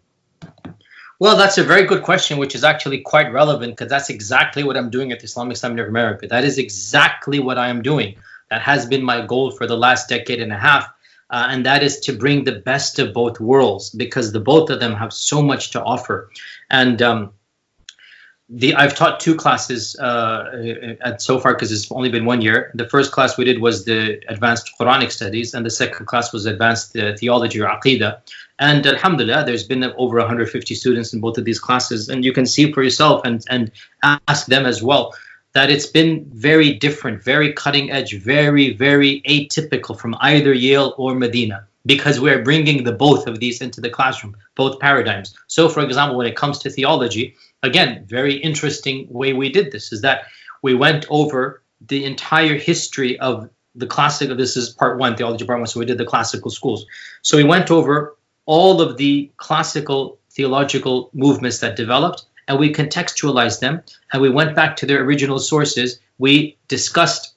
Well, that's a very good question, which is actually quite relevant because that's exactly what I'm doing at the Islamic Center of America. That is exactly what I am doing. That has been my goal for the last decade and a half. And that is to bring the best of both worlds, because the both of them have so much to offer. And I've taught 2 classes so far because it's only been 1 year. The first class we did was the advanced Quranic studies, and the second class was advanced theology or aqidah. And alhamdulillah, there's been over 150 students in both of these classes, and you can see for yourself and ask them as well, that it's been very different, very cutting edge, very, very atypical from either Yale or Medina, because we're bringing the both of these into the classroom, both paradigms. So for example, when it comes to theology, again, very interesting way we did this is that we went over the entire history of the classical, this is part 1, theology part 1, so we did the classical schools. So we went over all of the classical theological movements that developed, and we contextualized them, and we went back to their original sources. We discussed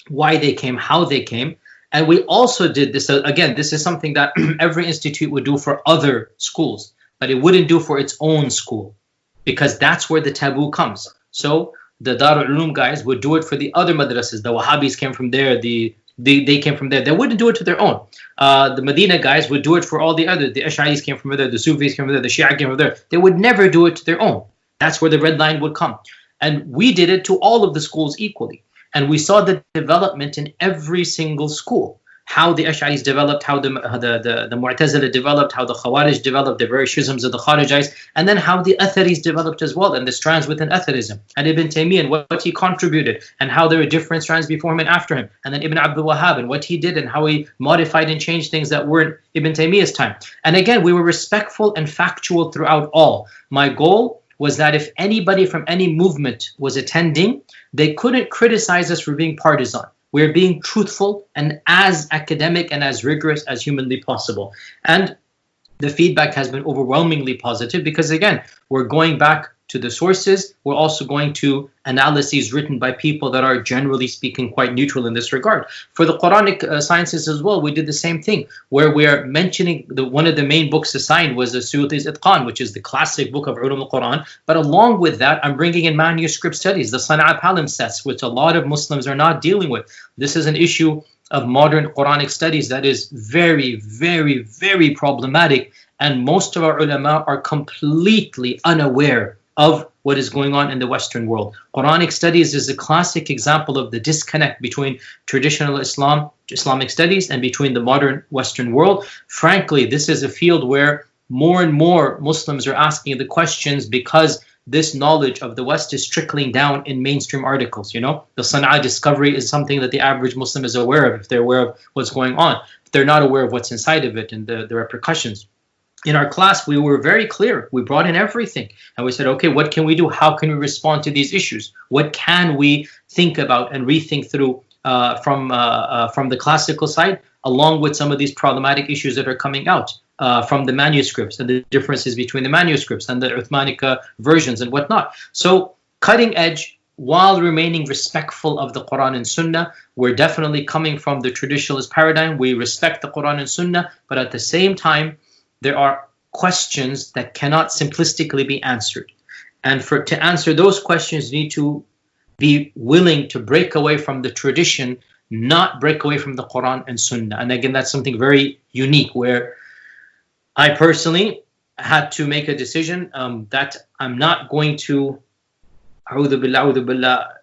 why they came, how they came, and we also did this. Again, this is something that every institute would do for other schools, but it wouldn't do for its own school, because that's where the taboo comes. So the Darul Ulum guys would do it for the other madrasas. The Wahhabis came from there, they came from there. They wouldn't do it to their own. The Medina guys would do it for all the other. The Ash'aris came from there, the Sufis came from there, the Shia came from there. They would never do it to their own. That's where the red line would come. And we did it to all of the schools equally. And we saw the development in every single school. How the Ash'aris developed, how the Mu'tazila developed, how the Khawarij developed, the various schisms of the Kharijites, and then how the Atharis developed as well, and the strands within Atharism, and Ibn Taymiyyah and what he contributed, and how there were different strands before him and after him, and then Ibn Abdul Wahhab and what he did and how he modified and changed things that weren't Ibn Taymiyyah's time. And again, we were respectful and factual throughout all. My goal was that if anybody from any movement was attending, they couldn't criticize us for being partisan. We're being truthful and as academic and as rigorous as humanly possible. And the feedback has been overwhelmingly positive because, again, we're going back to the sources. We're also going to analyses written by people that are generally speaking quite neutral in this regard. For the Quranic sciences as well, we did the same thing, where we are mentioning one of the main books assigned was the Suyuti's Itqan, which is the classic book of Ulum al-Quran. But along with that, I'm bringing in manuscript studies, the Sana'a palimpsests, which a lot of Muslims are not dealing with. This is an issue of modern Quranic studies that is very, very, very problematic. And most of our ulama are completely unaware of what is going on in the Western world. Quranic studies is a classic example of the disconnect between traditional Islamic studies, and between the modern Western world. Frankly, this is a field where more and more Muslims are asking the questions because this knowledge of the West is trickling down in mainstream articles. You know, the Sana'a discovery is something that the average Muslim is aware of, if they're aware of what's going on. If they're not aware of what's inside of it and the repercussions. In our class, we were very clear. We brought in everything. And we said, okay, what can we do? How can we respond to these issues? What can we think about and rethink through from the classical side, along with some of these problematic issues that are coming out from the manuscripts and the differences between the manuscripts and the Uthmanic versions and whatnot. So cutting edge while remaining respectful of the Quran and Sunnah. We're definitely coming from the traditionalist paradigm. We respect the Quran and Sunnah, but at the same time, there are questions that cannot simplistically be answered. And to answer those questions, you need to be willing to break away from the tradition, not break away from the Quran and Sunnah. And again, that's something very unique, where I personally had to make a decision that I'm not going to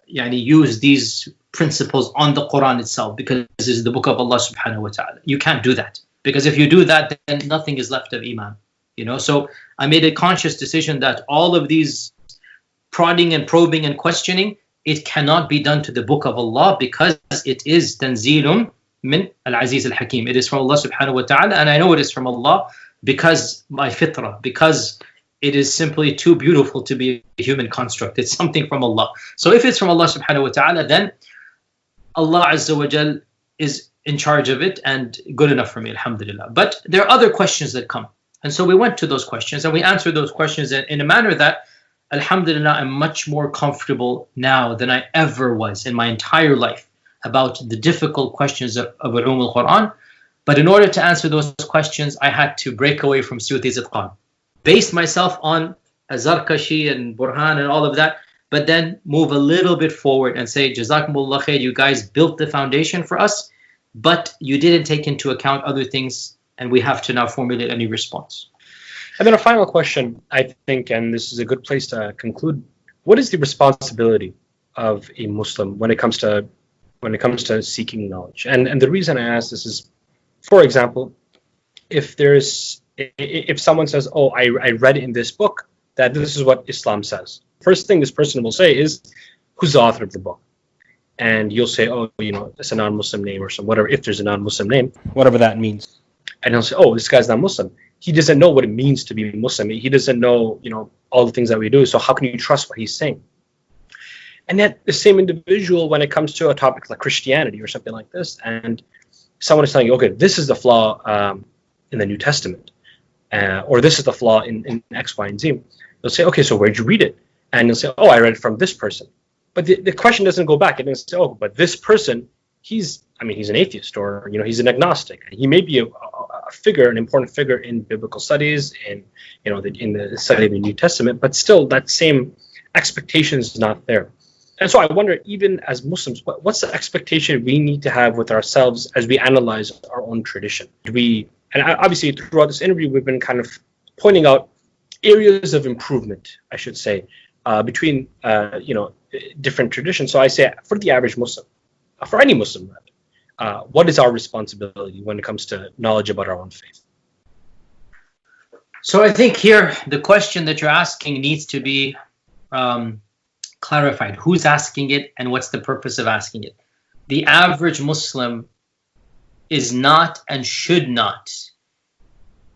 use these principles on the Quran itself, because this is the book of Allah subhanahu wa ta'ala. You can't do that. Because if you do that, then nothing is left of Iman. You know, so I made a conscious decision that all of these prodding and probing and questioning, it cannot be done to the book of Allah, because it is tanzilum min al-Aziz al-Hakim. It is from Allah subhanahu wa ta'ala, and I know it is from Allah because my fitrah, because it is simply too beautiful to be a human construct. It's something from Allah. So if it's from Allah subhanahu wa ta'ala, then Allah Azza wa Jal is in charge of it, and good enough for me, alhamdulillah. But there are other questions that come. And so we went to those questions and we answered those questions in a manner that, alhamdulillah, I'm much more comfortable now than I ever was in my entire life about the difficult questions of Ulum al-Quran. But in order to answer those questions, I had to break away from Suyuti's Itqan. Based myself on Zarkashi and Burhan and all of that, but then move a little bit forward and say, Jazakumullah khair, you guys built the foundation for us, but you didn't take into account other things, and we have to now formulate a new response. And then a final question, I think, and this is a good place to conclude. What is the responsibility of a Muslim when it comes to seeking knowledge? And the reason I ask this is, for example, if someone says, oh, I read in this book that this is what Islam says. First thing this person will say is, who's the author of the book? And you'll say, oh, it's a non-Muslim name or some whatever, if there's a non-Muslim name, whatever that means. And he'll say, oh, this guy's not Muslim. He doesn't know what it means to be Muslim. He doesn't know, all the things that we do. So how can you trust what he's saying? And yet the same individual, when it comes to a topic like Christianity or something like this, and someone is telling you, okay, this is the flaw in the New Testament, or this is the flaw in X, Y, and Z. They'll say, okay, so where'd you read it? And you'll say, oh, I read it from this person. But the question doesn't go back. It doesn't say, oh, but this person, he's an atheist, or he's an agnostic. He may be a figure, an important figure in biblical studies, in the study of the New Testament, but still that same expectation is not there. And so I wonder, even as Muslims, what's the expectation we need to have with ourselves as we analyze our own tradition? And obviously throughout this interview, we've been kind of pointing out areas of improvement, I should say, between different traditions. So I say, for the average Muslim, for any Muslim, what is our responsibility when it comes to knowledge about our own faith? So I think here the question that you're asking needs to be clarified. Who's asking it and what's the purpose of asking it? The average Muslim is not and should not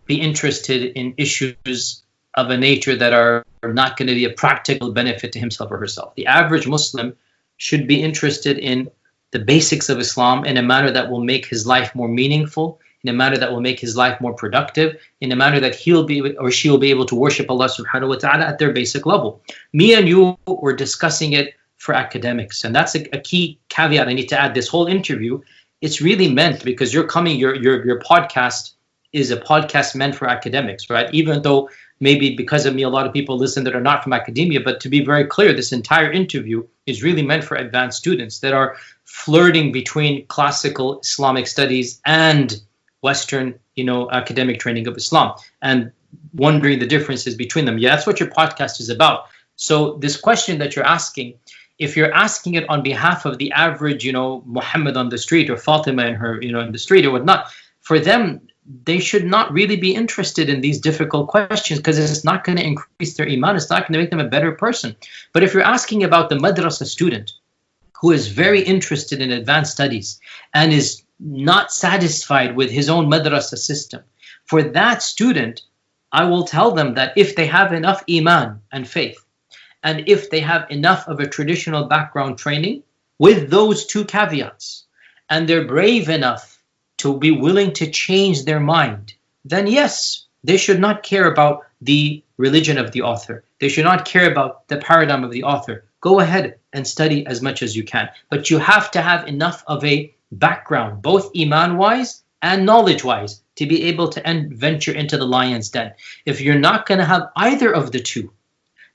be interested in issues of a nature that are not going to be a practical benefit to himself or herself. The average Muslim should be interested in the basics of Islam in a manner that will make his life more meaningful, in a manner that will make his life more productive, in a manner that he'll be or she will be able to worship Allah subhanahu wa ta'ala at their basic level. Me and you were discussing it for academics, and that's a key caveat I need to add. This whole interview, it's really meant because your podcast is a podcast meant for academics, right? Even though maybe because of me, a lot of people listen that are not from academia, but to be very clear, this entire interview is really meant for advanced students that are flirting between classical Islamic studies and Western, academic training of Islam, and wondering the differences between them. Yeah, that's what your podcast is about. So this question that you're asking, if you're asking it on behalf of the average, Muhammad on the street or Fatima in her, in the street or whatnot, for them, they should not really be interested in these difficult questions because it's not going to increase their iman. It's not going to make them a better person. But if you're asking about the madrasa student who is very interested in advanced studies and is not satisfied with his own madrasa system, for that student, I will tell them that if they have enough iman and faith, and if they have enough of a traditional background training with those two caveats, and they're brave enough to be willing to change their mind, then yes, they should not care about the religion of the author. They should not care about the paradigm of the author. Go ahead and study as much as you can. But you have to have enough of a background, both iman-wise and knowledge-wise, to be able to venture into the lion's den. If you're not going to have either of the two,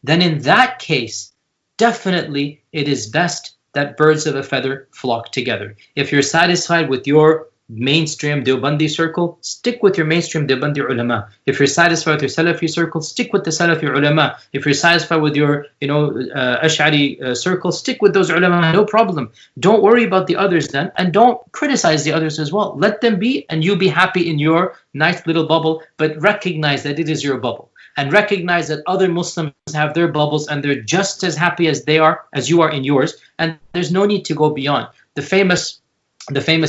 then in that case, definitely it is best that birds of a feather flock together. If you're satisfied with your mainstream Deobandi circle, stick with your mainstream Deobandi ulama. If you're satisfied with your Salafi circle, stick with the Salafi ulama. If you're satisfied with your Ash'ari circle, stick with those ulama, no problem. Don't worry about the others then, and don't criticize the others as well. Let them be, and you be happy in your nice little bubble, but recognize that it is your bubble. And recognize that other Muslims have their bubbles and they're just as happy as you are in yours, and there's no need to go beyond. The famous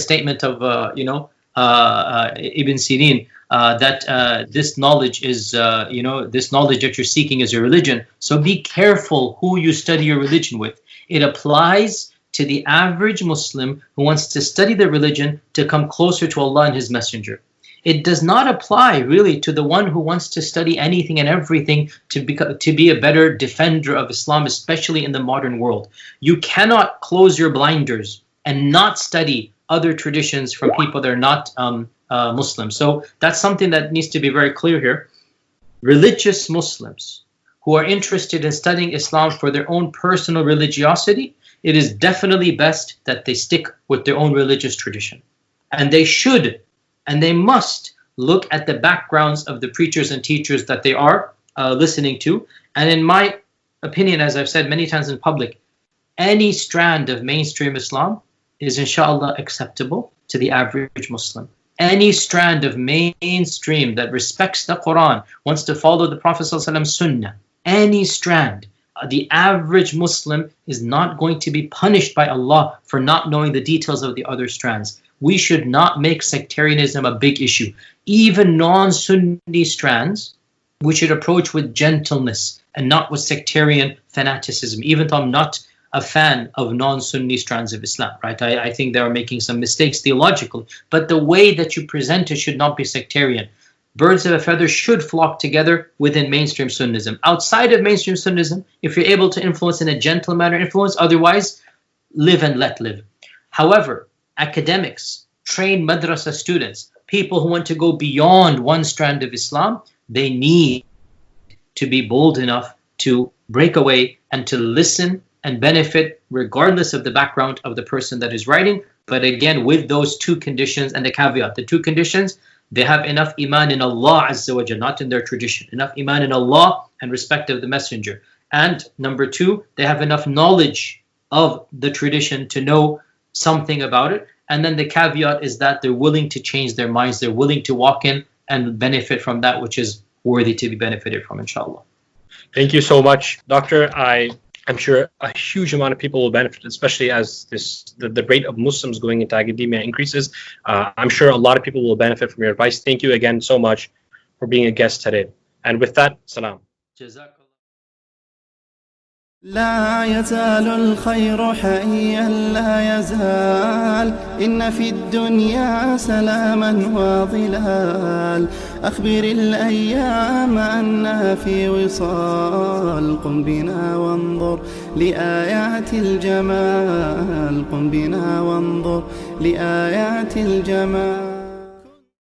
statement of Ibn Sirin that this knowledge is this knowledge that you're seeking is your religion. So be careful who you study your religion with. It applies to the average Muslim who wants to study the religion to come closer to Allah and His Messenger. It does not apply really to the one who wants to study anything and everything to be a better defender of Islam, especially in the modern world. You cannot close your blinders and not study other traditions from people that are not Muslim. So that's something that needs to be very clear here. Religious Muslims who are interested in studying Islam for their own personal religiosity, it is definitely best that they stick with their own religious tradition. And they should and they must look at the backgrounds of the preachers and teachers that they are listening to. And in my opinion, as I've said many times in public, any strand of mainstream Islam is inshallah acceptable to the average Muslim. Any strand of mainstream that respects the Quran, wants to follow the Prophet ﷺ sunnah, any strand, the average Muslim is not going to be punished by Allah for not knowing the details of the other strands. We should not make sectarianism a big issue. Even non-Sunni strands, we should approach with gentleness and not with sectarian fanaticism, even though I'm not a fan of non-Sunni strands of Islam, right? I think they are making some mistakes theologically, but the way that you present it should not be sectarian. Birds of a feather should flock together within mainstream Sunnism. Outside of mainstream Sunnism, if you're able to influence in a gentle manner, influence. Otherwise, live and let live. However, academics, trained madrasa students, people who want to go beyond one strand of Islam, they need to be bold enough to break away and to listen and benefit regardless of the background of the person that is writing. But again, with those two conditions and the caveat, the two conditions, they have enough iman in Allah Azza wa Jalla, not in their tradition, enough iman in Allah and respect of the Messenger. And number two, they have enough knowledge of the tradition to know something about it. And then the caveat is that they're willing to change their minds. They're willing to walk in and benefit from that which is worthy to be benefited from, inshallah. Thank you so much, Doctor. I'm sure a huge amount of people will benefit, especially as the rate of Muslims going into academia increases. I'm sure a lot of people will benefit from your advice. Thank you again so much for being a guest today. And with that, salam. لا يزال الخير حيا لا يزال، إن في الدنيا سلاما وظلال. أخبر الأيام أنها في وصال، قم بنا وانظر لآيات الجمال، قم بنا وانظر لآيات الجمال.